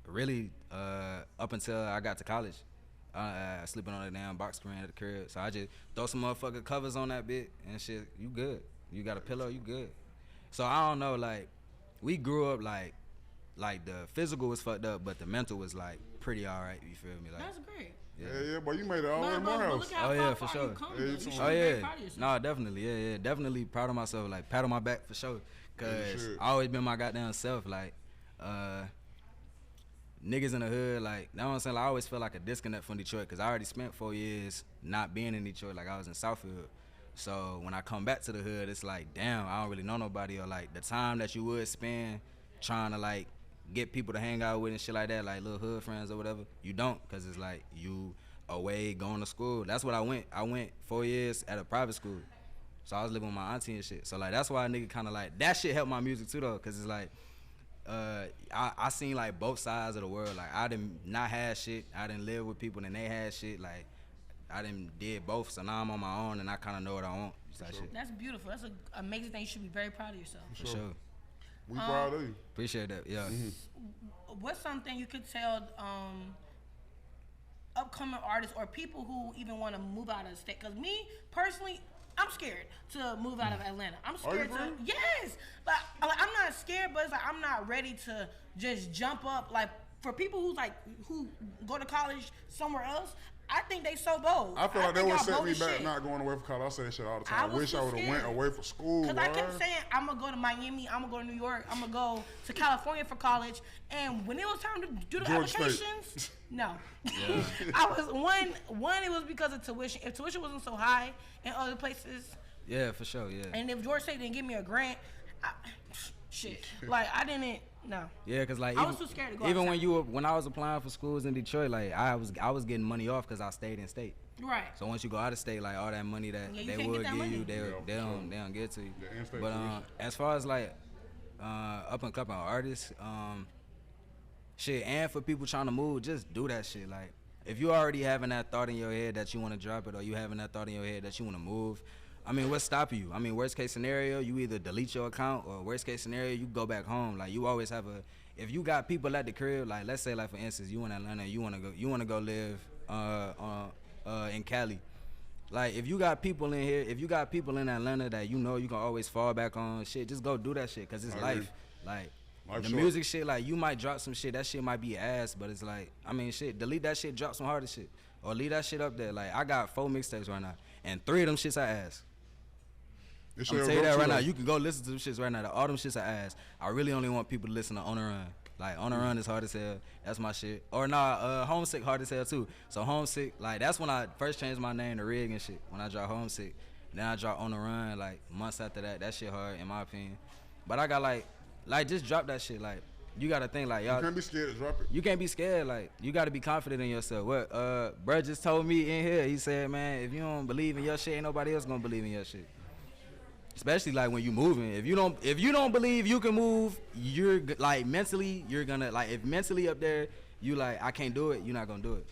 really, up until I got to college. Sleeping on a damn box spring at the crib. So I just throw some motherfucking covers on that bit and shit, you good. You got a pillow, you good. So I don't know, like, we grew up like the physical was fucked up, but the mental was like pretty alright, you feel me? Like, That's great. Yeah, boy, you made it all the way But more look house. how Oh, yeah, far for you sure. come, Yeah, though. you You too. should oh be yeah, very proud of yourself. no, definitely, yeah, definitely proud of myself, like pat on my back for sure. Yeah, you Cause should. I always been my goddamn self, like, niggas in the hood, like, you know what I'm saying? Like, I always feel like a disconnect from Detroit, cause I already spent 4 years not being in Detroit, like I was in Southfield. So when I come back to the hood, it's like, damn, I don't really know nobody, or like the time that you would spend trying to like get people to hang out with and shit like that, like little hood friends or whatever, you don't, cause it's like you away going to school. That's what I went. I went 4 years at a private school. So I was living with my auntie and shit. So like that's why a nigga kind of like, that shit helped my music too though, cause it's like, I seen like both sides of the world. Like I didn't not have shit. I didn't live with people and they had shit. Like I didn't did both. So now I'm on my own and I kind of know what I want. Type shit. That's beautiful. That's an amazing thing. You should be very proud of yourself. For sure. We proud of you. Appreciate that. Yeah. What's something you could tell upcoming artists or people who even want to move out of the state? Because me personally, I'm scared to move out of Atlanta. I'm scared you to. really? Yes, but I'm not scared, but it's like I'm not ready to just jump up. Like for people who go to college somewhere else, I think they so bold. I feel like they think would y'all set bold me as back shit. not going away from college. I say that shit all the I time. I was wish I too would have scared. went away from school. Because I kept boy. saying, I'm going to go to Miami, I'm going to go to New York, I'm going to go to California for college. And when it was time to do the Georgia State. applications, no. I was, one, it was because of tuition. If tuition wasn't so high in other places, Yeah, for sure. Yeah. and if Georgia State didn't give me a grant, shit. Like, I didn't, no. Yeah, cause like I even, was too scared to go even outside. when I was applying for schools in Detroit, like I was getting money off because I stayed in state. Right. So once you go out of state, like all that money that Yeah, you they can't would get that give money. you, they Yeah, don't get to you. The in-state But tuition. as far as like up and coming artists, shit, and for people trying to move, just do that shit. Like if you already having that thought in your head that you want to drop it, or you having that thought in your head that you want to move, I mean, what's stopping you? I mean, worst case scenario, you either delete your account, or worst case scenario, you go back home. Like you always have a, if you got people at the crib, like let's say, like for instance, you in Atlanta, you wanna go live in Cali. Like, if you got people in here, if you got people in Atlanta that you know you can always fall back on, shit, just go do that shit, because it's life. Like, the music shit, like, you might drop some shit, that shit might be ass, but it's like, I mean, shit, delete that shit, drop some harder shit. Or leave that shit up there. Like, I got 4 mixtapes right now, and 3 of them shits are ass. I'm gonna tell you that right now. You can go listen to them shits right now. All them shits are ass. I really only want people to listen to On the Run. Like, On the Run is hard as hell. That's my shit. Or Homesick hard as hell too. So Homesick, like, that's when I first changed my name to Rig and shit. When I dropped Homesick, then I dropped On the Run. Like, months after that, that shit hard in my opinion. But I got like just drop that shit. Like, you gotta think like y'all. You can't be scared to drop it. You can't be scared. Like, you gotta be confident in yourself. What bruh just told me in here. He said, man, if you don't believe in your shit, ain't nobody else gonna believe in your shit. Especially like when you moving. If you don't believe you can move, you're like mentally, you're gonna like, if mentally up there, you like, I can't do it, you're not gonna do it.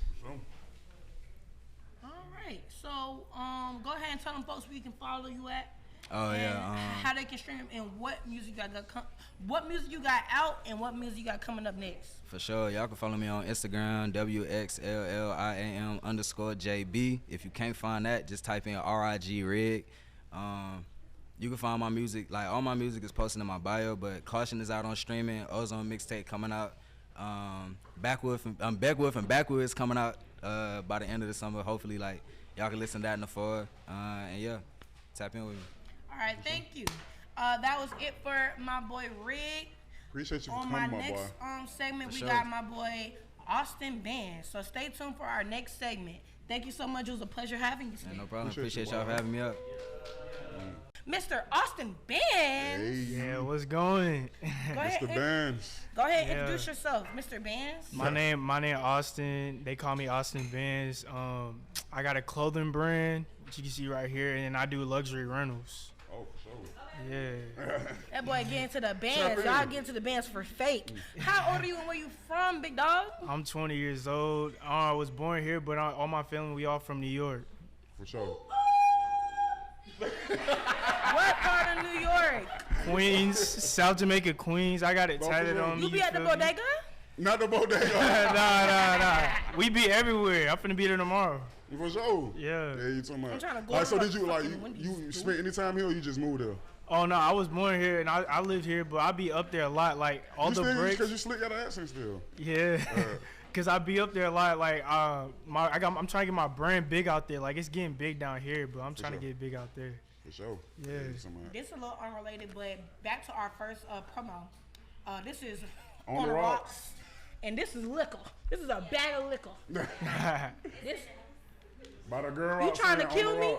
All right. So go ahead and tell them folks where you can follow you at. Oh yeah. How they can stream and what music you got out and what music you got coming up next. For sure, y'all can follow me on Instagram, WXLLIAM_JB. If you can't find that, just type in RIG Rig. You can find my music, like all my music is posted in my bio, but Caution is out on streaming. Ozone mixtape coming out. Backwoods and Backwoods coming out by the end of the summer. Hopefully, like, y'all can listen to that in the fall. And yeah, tap in with me. All right, thank you. That was it for my boy Rig. Appreciate you for coming, my boy. On my next segment, we sure. got my boy Austin Bandzz. So stay tuned for our next segment. Thank you so much. It was a pleasure having you today. Yeah, no problem. Appreciate y'all for having me up. Mr. Austin Bandzz. Hey. Yeah, what's going? Go ahead. Mr. Bandzz. Go ahead, introduce yourself, Mr. Bandzz. My name Austin. They call me Austin Bandzz. I got a clothing brand, which you can see right here, and I do luxury rentals. Oh, for sure. Yeah. That boy get into the bands. Y'all get into the bands for fake. How old are you and where you from, big dog? I'm 20 years old. I was born here, but all my family, we all from New York. For sure. What part of New York? Queens, South Jamaica, Queens. I got it tatted on me. You be at the bodega? Not the bodega. Nah. We be everywhere. I'm finna be there tomorrow. For sure. Yeah. Yeah, you talking about. I'm trying to go Like, so to did you like fucking you spent any time here or you just moved there? Oh no, I was born here and I live here, but I be up there a lot. Like all the breaks. Because you slick got an accent still. Yeah. Cause I be up there a lot. Like I'm trying to get my brand big out there. Like it's getting big down here, but I'm trying to get big out there. For sure. Yeah. This is a little unrelated, but back to our first promo. This is On the Rocks. And this is liquor. This is a bag of liquor. This. By the girl. You trying to kill me?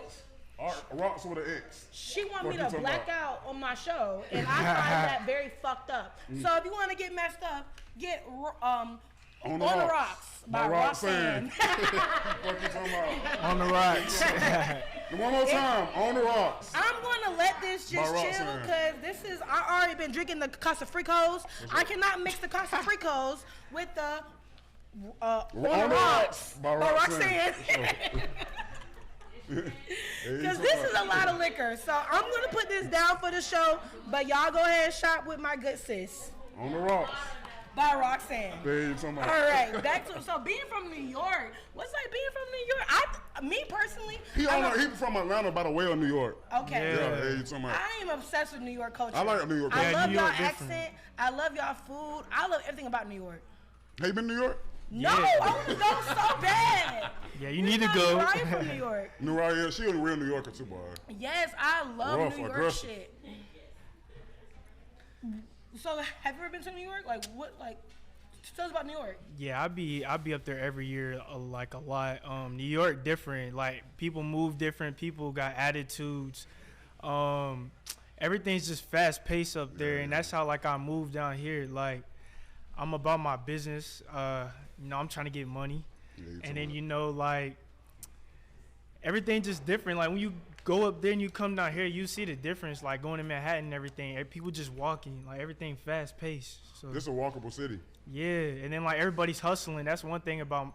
Rocks with an X. She want me to black out on my show, and I find that very fucked up. So if you want to get messed up, get On the Rocks by Roxanne. What you talking about? On the Rocks. One more time. On the Rocks. I'm gonna let this just chill because I already been drinking the Casa Fricos. I cannot mix the Casa Fricos with the On the Rocks by Roxanne. Because this is a lot of liquor. So I'm going to put this down for the show, but y'all go ahead and shop with my good sis. On the Rocks. By Roxanne. There you talking about. All right, so being from New York, what's like being from New York? Me personally. He from Atlanta by the way of New York. Okay. Yeah, there you talking about. I am obsessed with New York culture. I like New York culture. I love y'all accent. I love y'all food. I love everything about New York. Have you been to New York? No, I want to go so bad. Yeah, you need to go. Mariah from New York. Mariah, she a real New Yorker too, boy. Yes, I love Rough, New York aggressive. shit. So, have you ever been to New York? Like, what? Like, tell us about New York. Yeah, I be up there every year, like a lot. New York different. Like people move different. People got attitudes. Everything's just fast paced up there, and that's how like I moved down here. Like I'm about my business. I'm trying to get money, and then like everything just different. Like when you go up there and you come down here, you see the difference. Like going to Manhattan and everything, people just walking. Like everything fast paced. So this is a walkable city. Yeah, and then like everybody's hustling. That's one thing about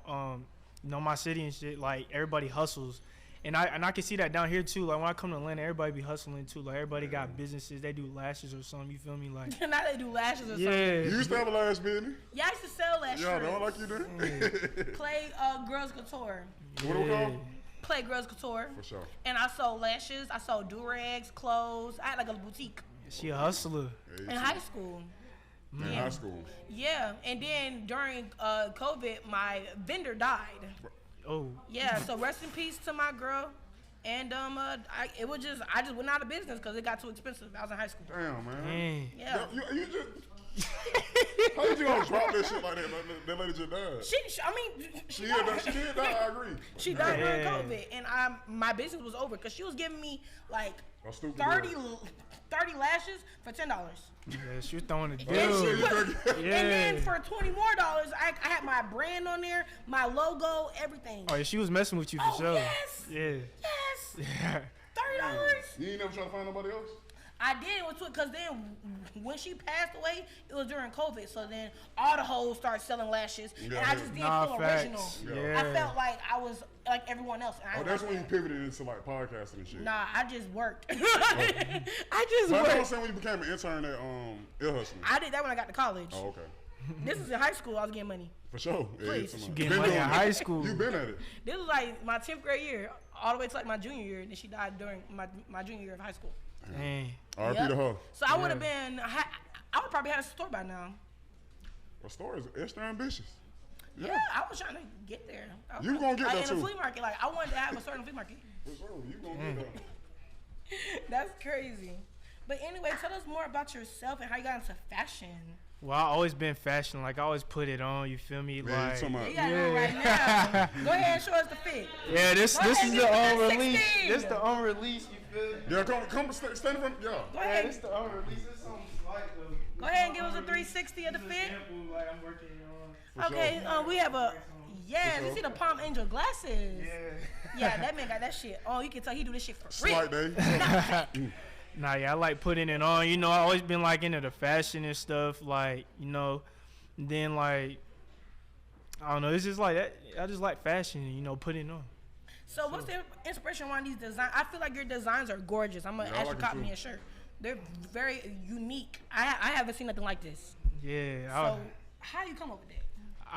my city and shit. Like everybody hustles, and I can see that down here too. Like when I come to Atlanta, everybody be hustling too. Like everybody got businesses. They do lashes or something. You feel me? Like now they do lashes or something. You used to have a lash business. Yeah, I used to sell lashes. Yeah, don't like you do. Play Girls Couture. What do we call? Playgirls Couture. For sure. And I sold lashes. I sold do-rags, clothes. I had like a boutique She a hustler. in high school. In high school. Yeah, and then during COVID, my vendor died. Oh. Yeah, so rest in peace to my girl. And I just went out of business because it got too expensive. I was in high school. Damn, man. Dang. Yeah. You just. How did you gonna drop that shit like that? That lady just died. She did die. I agree. She died during COVID, and my business was over because she was giving me like A stupid 30 deal. lashes for $10. Yeah, she was throwing a And, deal. and then for $20 more, I had my brand on there, my logo, everything. Oh, yeah, she was messing with you for sure. Yes. Yeah. Yes. Yeah. $30. You ain't never try to find nobody else? I did because then when she passed away, it was during COVID. So then all the hoes started selling lashes, and I just didn't feel original. Yeah. I felt like I was like everyone else. And I That's when you pivoted into like podcasting and shit. Nah, I just worked. I But just I worked. was saying when you became an intern at Ear Hustling. I did that when I got to college. Oh, okay. This was in high school. I was getting money. For sure. Please. Yeah, You getting money in high school. You been at it. This was like my 10th grade year, all the way to like my junior year. And then she died during my junior year of high school. Dang. R.I.P. to her. So I would have been, I would probably have a store by now. Her story is extra ambitious. Yeah, I was trying to get there. You gonna get like there in too. a flea market. Like I wanted to have a certain flea market. For sure. You gonna get there. That's crazy. But anyway, tell us more about yourself and how you got into fashion. Well, I always been fashion. Like I always put it on. You feel me? Man, you Like talking about- You got it on right now. Go ahead and show us the fit. yeah, this Go is ahead and the give us that unreleased. 16. This the unreleased. You feel me? Yeah, come stand in front. Yeah. Go Yeah, ahead. this the unreleased. This something slight though. Go ahead and give us a 360 of the This fit. example, like I'm working on. For Okay, sure. we have a. Yes, For you sure. see the Palm Angel glasses. Yeah. Yeah, that man got that shit. Oh, you can tell he do this shit for free. Slight day. Nah, yeah, I like putting it on. You know, I always been like into the fashion and stuff. Like, you know, and then like, I don't know. It's just like that. I just like fashion. You know, putting it on. So what's the inspiration around these designs? I feel like your designs are gorgeous. I'm gonna Yeah, I ask you like to it copy too. me a shirt. They're very unique. I haven't seen nothing like this. Yeah. So how do you come up with that?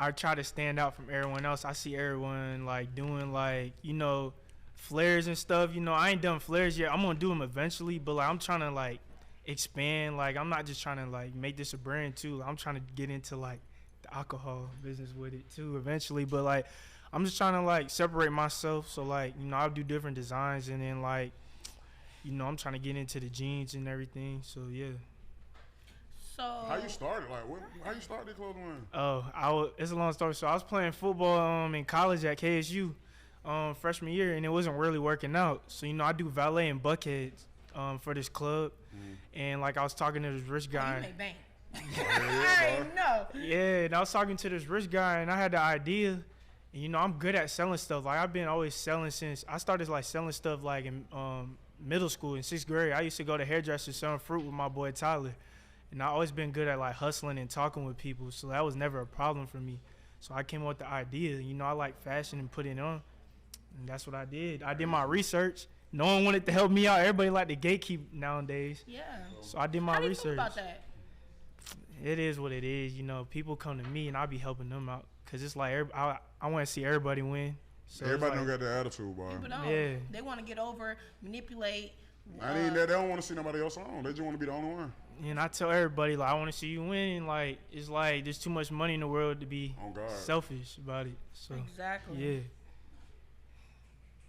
I try to stand out from everyone else. I see everyone like doing like, you know, flares and stuff. You know, I ain't done flares yet. I'm gonna do them eventually, but like I'm trying to like expand. Like I'm not just trying to like make this a brand too. I'm trying to get into like the alcohol business with it too eventually. But like I'm just trying to like separate myself. So like, you know, I'll do different designs and then like, you know, I'm trying to get into the jeans and everything. So yeah. So How you started? Like, how you started this clothing line? Oh, it's a long story. So I was playing football in college at KSU freshman year, and it wasn't really working out. So, you know, I do valet and buckheads for this club. And, like, I was talking to this rich you guy. make bank. Yeah, I know. Yeah, and I was talking to this rich guy, and I had the idea. And, you know, I'm good at selling stuff. Like, I've been always selling since I started, like, selling stuff, like, in middle school in 6th grade. I used to go to hairdressers selling fruit with my boy Tyler. And I always been good at like hustling and talking with people, so that was never a problem for me. So I came up with the idea. You know, I like fashion and putting it on, and that's what I did. I did my research. No one wanted to help me out. Everybody like to gatekeep nowadays. Yeah. So I did my How do you research. feel about that? It is what it is. You know, people come to me and I be helping them out because it's like I want to see everybody win. So it's Everybody like, don't got that attitude, boy. People don't. Yeah. They want to get over, manipulate. I mean, they don't want to see nobody else on. They just want to be the only one. And I tell everybody like I want to see you win. Like it's like there's too much money in the world to be On God. selfish about it. So Exactly. yeah.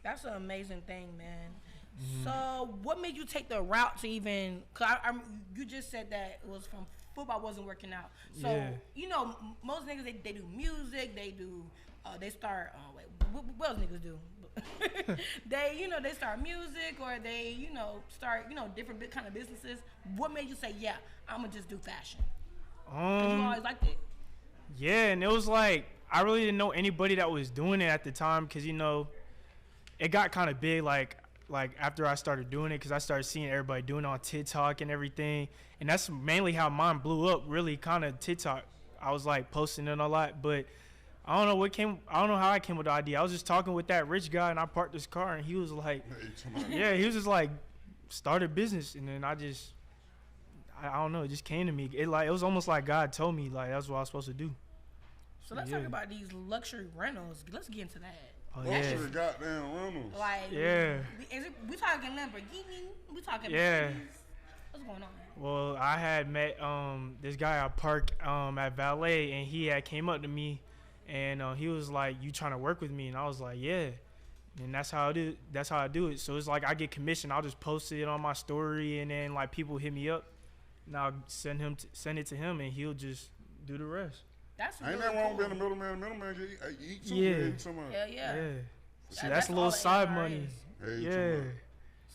That's an amazing thing, man. So, what made you take the route to even? Cause you just said that it was from football wasn't working out. So, Yeah. you know, most niggas they do music, they do, they start. What else niggas do? they start music or they start different kind of businesses. What made you say, yeah, I'm gonna just do fashion? 'Cause you always liked it. Yeah, and it was like I really didn't know anybody that was doing it at the time because you know it got kind of big like after I started doing it because I started seeing everybody doing it on TikTok and everything, and that's mainly how mine blew up. Really, kind of TikTok. I was like posting it a lot, but I don't know how I came with the idea. I was just talking with that rich guy, and I parked this car, and he was like, yeah, he was just like start a business, and then I don't know, it just came to me. It was almost like God told me like that's what I was supposed to do. So let's talk about these luxury rentals. Let's get into that. Oh Those yeah. are goddamn rentals. Like, Yeah. We talking Lamborghini? We talking Yeah. Mercedes? What's going on? Well, I had met this guy I parked at valet, and he had came up to me, and he was like, "You trying to work with me?" And I was like, "Yeah." And that's how I do. That's how I do it. So it's like I get commission. I'll just post it on my story, and then like people hit me up, and I'll send it to him, and he'll just do the rest. That's Ain't really nothing wrong cool. with being a middleman. Middleman get eat too. Yeah. Eat some Yeah, yeah. Yeah. See, That- that's a all little the side A&R money. is. Yeah.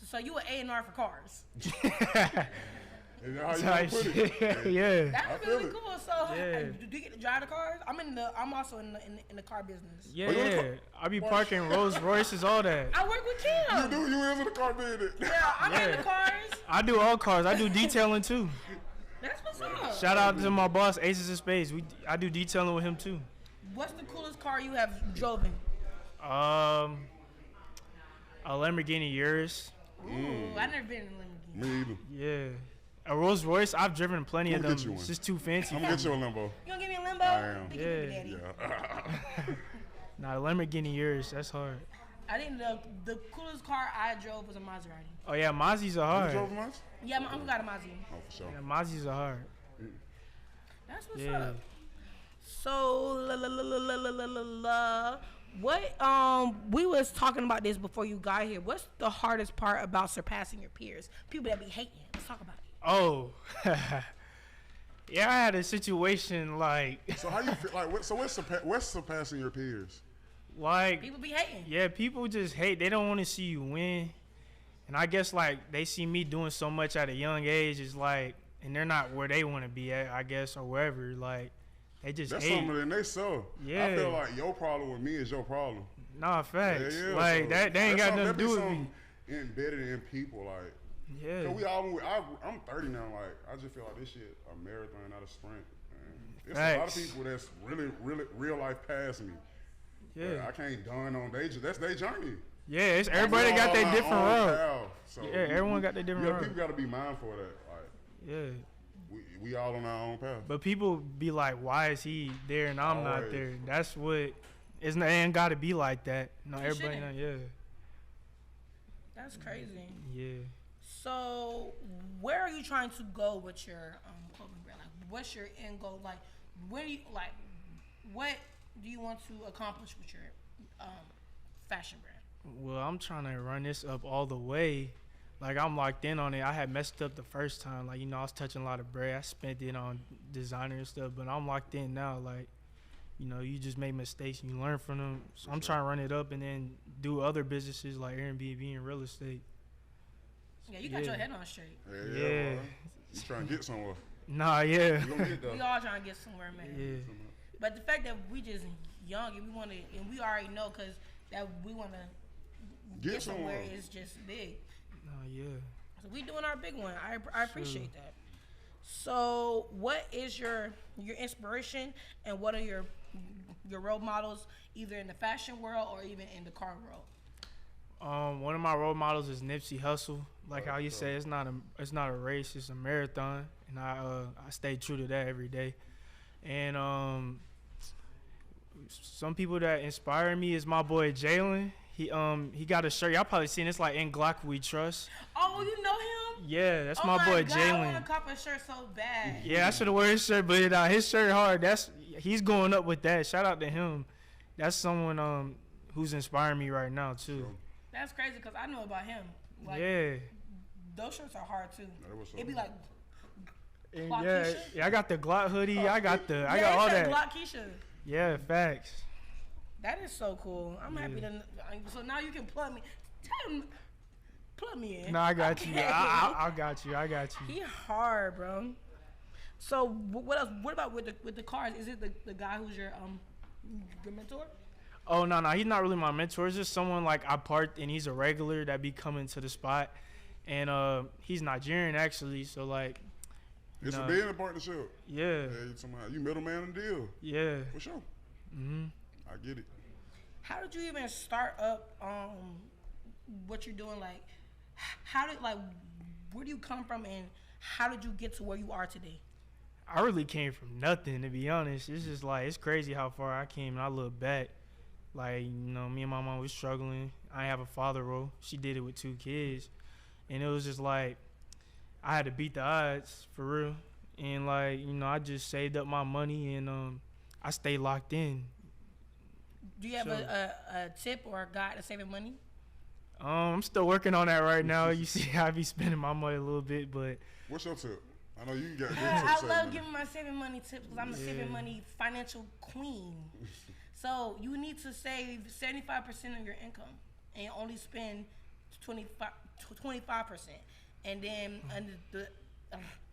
So you an A&R for cars? Is that how you gonna put it? Yeah. That's I feel really it. cool. So Yeah. do you get to drive the cars? I'm also in the car business. Yeah, Oh, you in the yeah. car- I be parking Rolls Royces, all that. I work with You Kim. do. You is in the car business. Yeah, I'm in Yeah. the cars. I do all cars. I do detailing too. That's what's up. Shout out to my boss, Aces of Space. I do detailing with him too. What's the coolest car you have driven? A Lamborghini Urus. Ooh, I never been in a Lamborghini. Me either. Yeah. A Rolls Royce. I've driven plenty I'ma of get them. you one. It's just too fancy. I'm gonna get you a limbo. You gonna give me a limbo? I am. Thank you, baby Yeah. daddy. Yeah. Nah, Lamborghini Urus. That's hard. I think the coolest car I drove was a Maserati. Oh yeah, Mazzi's are You hard. drove once? Yeah, my uncle got a Mazda. Oh, for sure. Yeah, Mazzi's are hard. That's what's Yeah. up. So what we was talking about this before you got here. What's the hardest part about surpassing your peers? People that be hating. Let's talk about it. Oh. Yeah, I had a situation like So how you feel? Like, what's surpassing your peers? People be hating. Yeah, people just hate. They don't want to see you win. And I guess, like, they see me doing so much at a young age. It's like, and they're not where they want to be at, I guess, or wherever. Like, they just That's hate. something in they self. Yeah. I feel like your problem with me is your problem. Nah, facts. Yeah, yeah. Like, So that ain't got nothing to do with me. something embedded in people, like. Yeah. Cause I'm 30 now. Like, I just feel like this shit a marathon, not a sprint. And it's a lot of Facts. people that's really real life past me. Yeah. But I can't done on that's their journey. Yeah, it's everybody got their different road. So Yeah, everyone got their different road. People got to be mindful of that. Like, Yeah. we all on our own path. But people be like, why is he there and I'm not Always. there? That's what, it ain't got to be like that. No, It everybody, shouldn't. yeah. That's crazy. Yeah. So where are you trying to go with your clothing brand? Like, what's your end goal? Like, what do you want to accomplish with your fashion brand? Well, I'm trying to run this up all the way. Like, I'm locked in on it. I had messed up the first time. Like, I was touching a lot of bread. I spent it on designer and stuff, but I'm locked in now. Like, you just make mistakes and you learn from them. So I'm trying to run it up and then do other businesses like Airbnb and real estate. Yeah, you got your head on straight. Yeah. Yeah. Bro. You trying to get somewhere. Nah, yeah. You gonna get there. We all trying to get somewhere, man. Yeah. But the fact that we just young and we want to, and we already know because that we want to get somewhere is just big. Nah, yeah. So we doing our big one. I appreciate that. So what is your inspiration and what are your role models either in the fashion world or even in the car world? One of my role models is Nipsey Hussle. Like how you say, it's not a race, it's a marathon, and I stay true to that every day. And some people that inspire me is my boy Jalen. He got a shirt. Y'all probably seen it's like In Glock We Trust. Oh, you know him? Yeah, that's Oh my boy God, I Jalen. want to cop a shirt so bad. Yeah, I should have worn his shirt, but his shirt hard. He's going up with that. Shout out to him. That's someone who's inspiring me right now too. That's crazy because I know about him. Like, Yeah. those shirts are hard too. what's up. It'd be like And Glock yeah, Keisha? yeah, I got the Glock hoodie. I got yeah, all it said that. Glock Keisha. Yeah, facts. That is so cool. I'm happy to. So now you can plug me. Tell him, plug me in. No, I got you. Okay. I got you. I got you. He hard, bro. So what else? What about with the cars? Is it the guy who's your mentor? Oh no, he's not really my mentor. It's just someone like I parked and he's a regular that be coming to the spot, and he's Nigerian actually. So like, It's a being a partnership. yeah, Yeah, you middleman in the deal. yeah. For sure. Mhm. I get it. How did you even start up what you're doing? Like, where do you come from and how did you get to where you are today? I really came from nothing, to be honest. It's just like, it's crazy how far I came, and I look back. Like, you know, me and my mom was struggling. I have a father role. She did it with 2 kids. And it was just like, I had to beat the odds for real. And like, you know, I just saved up my money and I stayed locked in. Do you have a tip or a guide to saving money? I'm still working on that right now. You see, I be spending my money a little bit, but. What's your tip? I know you got good tips. I love giving my saving money tips because I'm a saving money financial queen. So you need to save 75% of your income and only spend 25%. And then under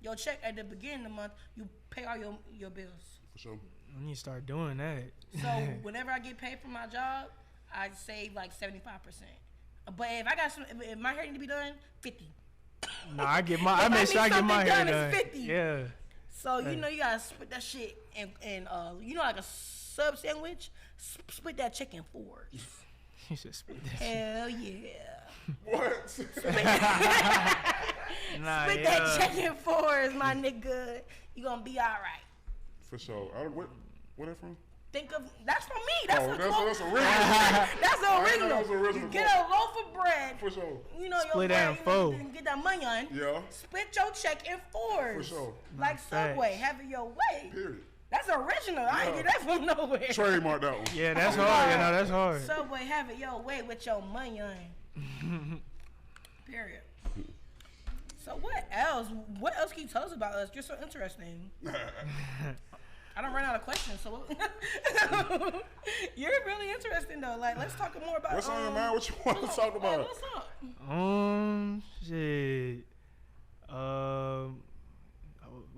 your check at the beginning of the month, you pay all your bills. For sure. I need to start doing that. So whenever I get paid for my job, I save like 75%. But if my hair need to be done, 50. No, I make sure I get my hair done. 50. Yeah. So you know you gotta split that shit and you know like a sub sandwich, split that check in 4s. You should split that. Hell yeah. What? Split that check in 4s, my nigga. You gonna be all right. For sure. Where that from? Think of that's from me. That's original. That's original. That was original. You get a loaf of bread. For sure. You know Split your that in 4. You get that money on. Yeah. Split your check in 4s. For sure. Like Subway, have it your way. Period. That's original. I ain't get that from nowhere. Trademark that one. Yeah, that's hard. Yeah, no, that's hard. Subway, have it your way with your money on. Period. So what else? What else can you tell us about us? You're so interesting. I don't run out of questions, so you're really interesting though. Like, let's talk more about. What's on your mind? What you want to talk about? What's up? Shit.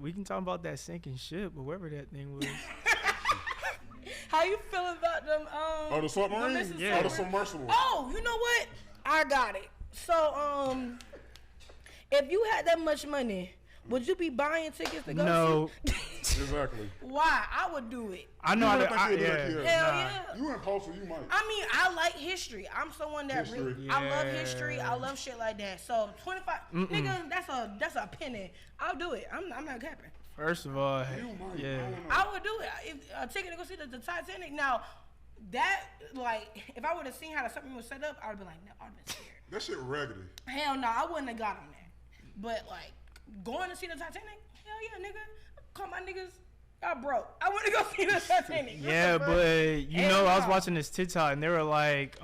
We can talk about that sinking ship or wherever that thing was. How you feel about them? The submarine? Yeah. The submersible. Oh, you know what? I got it. So, if you had that much money, would you be buying tickets to go No. see? Exactly. Why? I would do it. I know how to. Hell Hell yeah. You impulsive, you might. I mean, I like history. I'm someone that really, History. I love history. I love shit like that. So 25, nigga, that's a penny. I'll do it. I'm not capping. First of all, You might. yeah. I would do it. If a ticket to go see the Titanic. Now, that like, if I would have seen how the submarine was set up, I would be like, no, I'd been scared. That shit raggedy. Hell no, I wouldn't have got on that. But like, going to see the Titanic, hell yeah, nigga. Call my niggas. Y'all broke. I want to go see the Titanic. Yeah, but you know, I was watching this TikTok and they were like,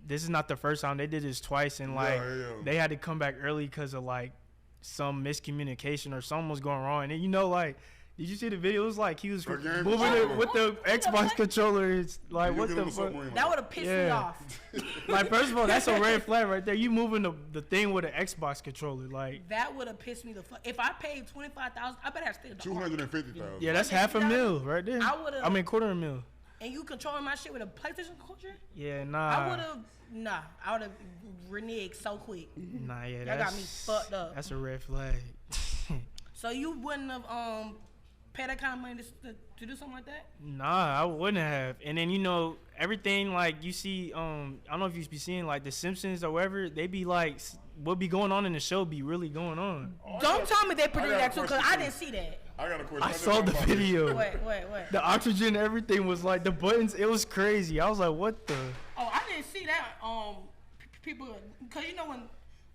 this is not the first time. They did this twice and like they had to come back early because of like some miscommunication or something was going wrong. And you know, like, did you see the video? It was like he was moving it with the Xbox controller. It's like, what the fuck? That would have pissed me off. Like, first of all, that's a red flag right there. You moving the thing with an Xbox controller, like. That would have pissed me the fuck. If I paid $25,000, I better have stayed at the park. $250,000. Yeah, that's $500,000 right there. I would've. I mean, $250,000. And you controlling my shit with a PlayStation controller? Yeah, nah. I would have reneged so quick. Nah, yeah, Y'all got me fucked up. That's a red flag. So you wouldn't have pay that kind of money to do something like that? Nah, I wouldn't have. And then, you know, everything like you see, I don't know if you be seeing like The Simpsons or whatever, they be like, what be going on in the show be really going on. Don't tell me they predicted that too, because I didn't see that. I got a question. I saw the video. Wait. The oxygen, everything was like, the buttons, it was crazy. I was like, what the? Oh, I didn't see that. People, because you know when,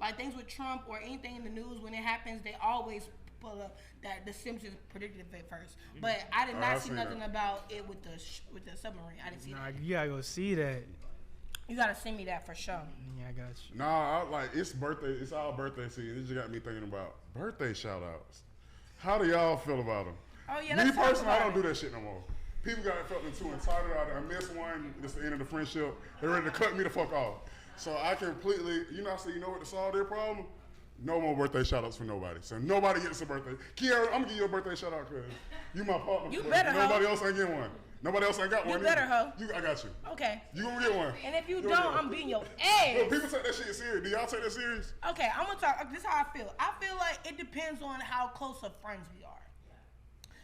like things with Trump or anything in the news, when it happens, they always pull up that The Simpsons predicted it first, but I did not see nothing about it with the submarine. I didn't see that. You gotta go see that. You gotta send me that for sure. Yeah, I got you. Nah, it's birthday. It's our birthday season. It just got me thinking about birthday shout outs. How do y'all feel about them? Oh yeah, Me personally, I don't do that shit no more. People got felt too entitled. I missed one. It's the end of the friendship. They're ready to cut me the fuck off. So I completely, I say, you know what to solve their problem? No more birthday shout-outs for nobody. So nobody gets a birthday. Kiara, I'm going to give you a birthday shout-out because you my partner. You better, nobody else ain't getting one. Nobody else ain't got one. You better, ho. I got you. Okay. You going to get one. And if you don't, I'm beating your ass. Look, people take that shit serious. Do y'all take that serious? Okay, I'm going to talk. This is how I feel. I feel like it depends on how close of friends we are.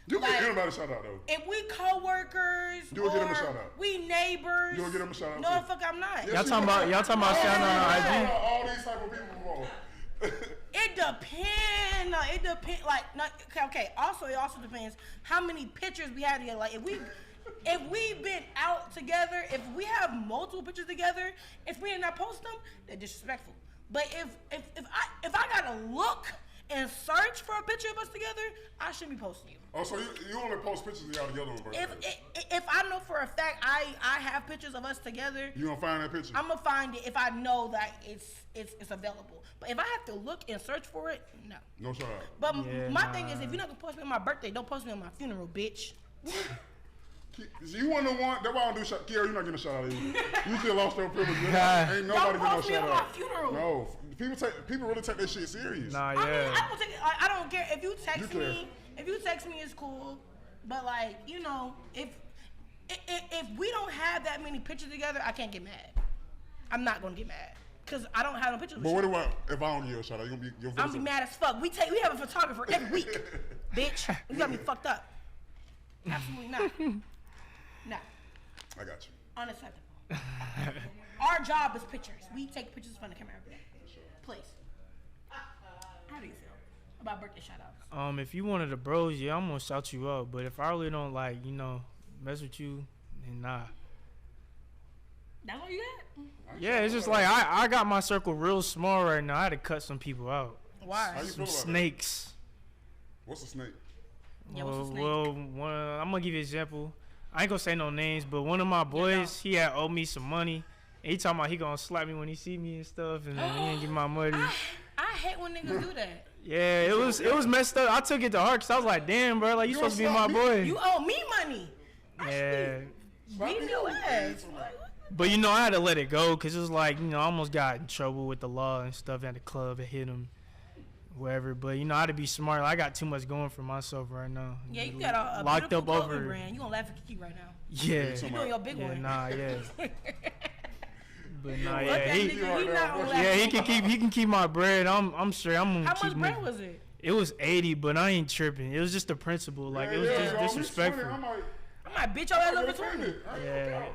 You can get anybody a shout-out, though. If we co-workers you will get them a shout-out. We neighbors. You will get them a shout-out, No, too. fuck, I'm not. Yes, y'all talking about shouting out on IG? All these type of people before. It depends. No, it depends. Like, not, okay. Also, it also depends how many pictures we have together. Like, if we if we've been out together, if we have multiple pictures together, if we did not post them, they're disrespectful. But if I gotta look and search for a picture of us together, I shouldn't be posting you. Oh, so you only post pictures of y'all together on birthday? If I know for a fact I have pictures of us together, you gonna find that picture? I'm gonna find it if I know that it's available. But if I have to look and search for it, no. No shout out. But my thing is, if you're not gonna post me on my birthday, don't post me on my funeral, bitch. You want the one? That's why I don't do shout. Kiara, you're not getting a shout out either. You still lost your privilege. Ain't nobody Don't getting no post me shout on out. my funeral. No, people really take that shit serious. Nah, I yeah. mean, I don't take it. I don't care if you text me. If you text me, it's cool. But like, you know, if we don't have that many pictures together, I can't get mad. I'm not gonna get mad because I don't have no pictures. But what about if I don't give you a shout out? You gonna be? I'm be mad as fuck. We have a photographer every week, bitch. You got me fucked up. Absolutely not. No. I got you. Unacceptable. Our job is pictures. We take pictures in front of the camera every day. Please. How do you feel about birthday shout outs? If you one of the bros, yeah, I'm gonna shout you out. But if I really don't like, mess with you, then nah. That's all you got? Yeah, it's just like I got my circle real small right now. I had to cut some people out. Why? How you feel about Snakes. that? What's a snake? Yeah, what's a snake? Well, I'm gonna give you an example. I ain't gonna say no names, but one of my boys, he had owed me some money. And he talking about he gonna slap me when he see me and stuff, and then he ain't give my money. I hate when niggas do that. Yeah, it was messed up. I took it to heart because I was like, damn, bro, like you supposed to be my boy. You owe me money. Yeah. Beat your ass. But I had to let it go because it was like, I almost got in trouble with the law and stuff at the club and hit him, whatever. But I had to be smart. I got too much going for myself right now. Yeah, you got a locked up over brand. You gonna laugh at Kiki right now? Yeah. You doing your big one? Nah, yeah. But nah, yeah. He can keep my bread. I'm sure I'm gonna keep. How much bread was it? It was 80, but I ain't tripping. It was just the principle. Like it was just disrespectful. I might bitch your ass over 20. Yeah.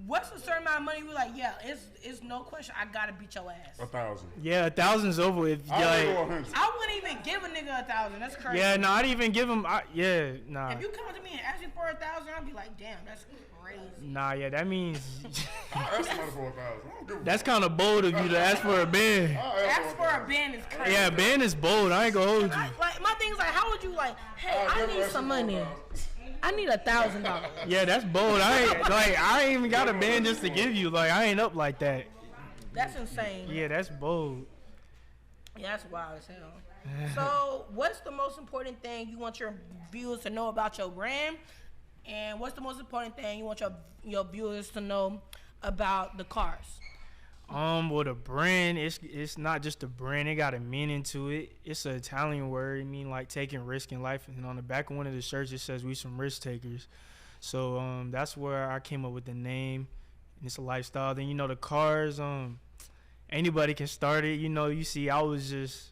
What's a certain amount of money? We're like, yeah, it's no question. I gotta beat your ass. 1,000. Yeah, 1,000's over with. I wouldn't even give a nigga 1,000. That's crazy. Yeah, nah, I'd even give him. Nah. If you come to me and ask me for 1,000, I'd be like, damn, that's crazy. Nah, yeah, that means. I asked somebody for 1,000. That's kind of bold of you to ask for a band. Ask for a band is crazy. Yeah, band is bold. I ain't gonna hold you. Like my thing is like, how would you like? Hey, I need some money. I need $1,000. Yeah, that's bold. I ain't even got a band just to give you. Like, I ain't up like that. That's insane. Yeah, that's bold. Yeah, that's wild as hell. So, what's the most important thing you want your viewers to know about your brand? And what's the most important thing you want your viewers to know about the cars? Well, the brand, it's not just a brand. It got a meaning to it. It's an Italian word. It mean like taking risk in life. And on the back of one of the shirts, it says we some risk takers. So that's where I came up with the name. And it's a lifestyle. Then the cars. Anybody can start it. You see, I was just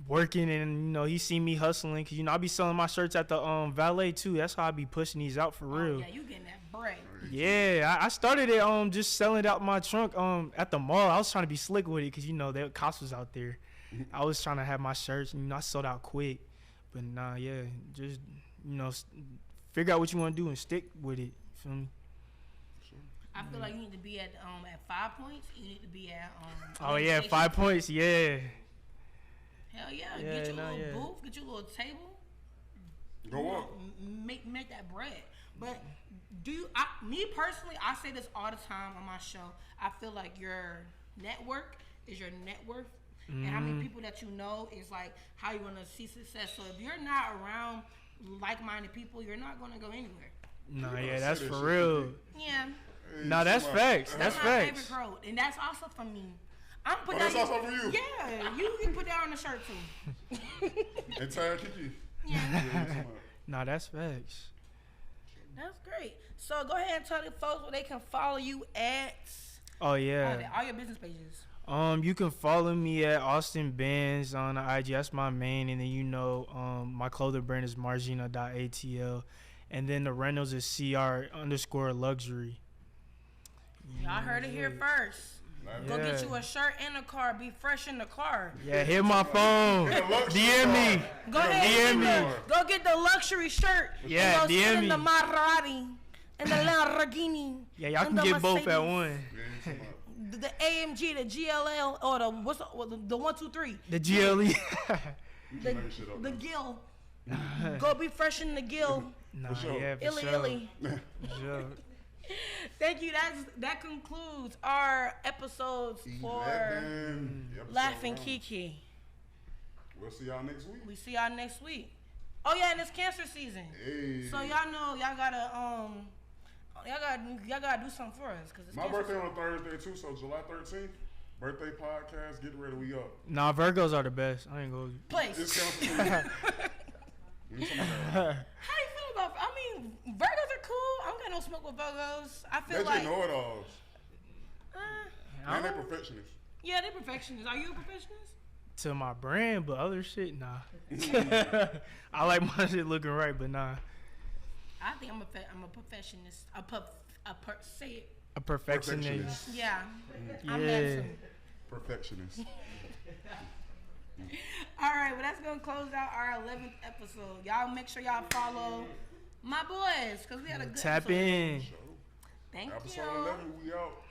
working, and you see me hustling. Cause I be selling my shirts at the valet too. That's how I be pushing these out for real. Yeah, you getting that bread. Yeah, I started it just selling it out my trunk at the mall. I was trying to be slick with it because the cops was out there. I was trying to have my shirts, and I sold out quick. But nah, yeah, just figure out what you want to do and stick with it. Feel me? I feel like you need to be at 5 points. You need to be at oh yeah, 5 points. Yeah. Hell yeah! Get your little booth, get your little table. Go up. Make that bread. But me personally, I say this all the time on my show. I feel like your network is your net worth, and how many people that you know is like how you want to see success. So if you're not around like-minded people, you're not going to go anywhere. Nah, yeah, that's for real. Yeah. Nah, that's facts. That's my facts. favorite quote, and that's also for me. I'm put that's also for you. Yeah, you can put that on the shirt too. And tag Kiki. Yeah. Nah, that's facts. That's great. So go ahead and tell the folks where they can follow you at. Oh yeah. All your business pages. You can follow me at Austin Bandzz on the IG. That's my main, and then my clothing brand is margina.atl, and then the rentals is CR_luxury. Y'all heard it here first. Go get you a shirt and a car. Be fresh in the car. Yeah, hit my phone. DM me. Go ahead. Go get the luxury shirt. Yeah, and go DM sit me. in the Maserati and the Lamborghini. Yeah, y'all and can the get both at Mercedes. one. The AMG, the GLL, or the 123. The GLE. The Gill. Go be fresh in the Gill. Nah, sure. yeah, for Illy sure. illy. For sure. Thank you. That concludes our episodes for 11. Laughing Episode Kiki. We'll see y'all next week. We see y'all next week. Oh yeah, and it's cancer season. Hey. So y'all know y'all gotta do something for us because it's My cancer birthday on Thursday too, so July 13th. Birthday podcast, get ready, we up. Nah, Virgos are the best. I ain't gonna. place. Discount for you. How you feel about? I mean, Virgos are cool. I don't got no smoke with Virgos. I feel They like just know-it-alls. And they don't- perfectionists. yeah, they're perfectionists. Are you a perfectionist? To my brand, but other shit, nah. I like my shit looking right, but nah. I think I'm a perfectionist. Say it. A perfectionist. Perfectionist. Yeah. I'm Yeah. that too. Perfectionist. All right, well, that's going to close out our 11th episode. Y'all make sure y'all follow my boys because we had a good Tap episode. in. Thank Episode you. 11, we out.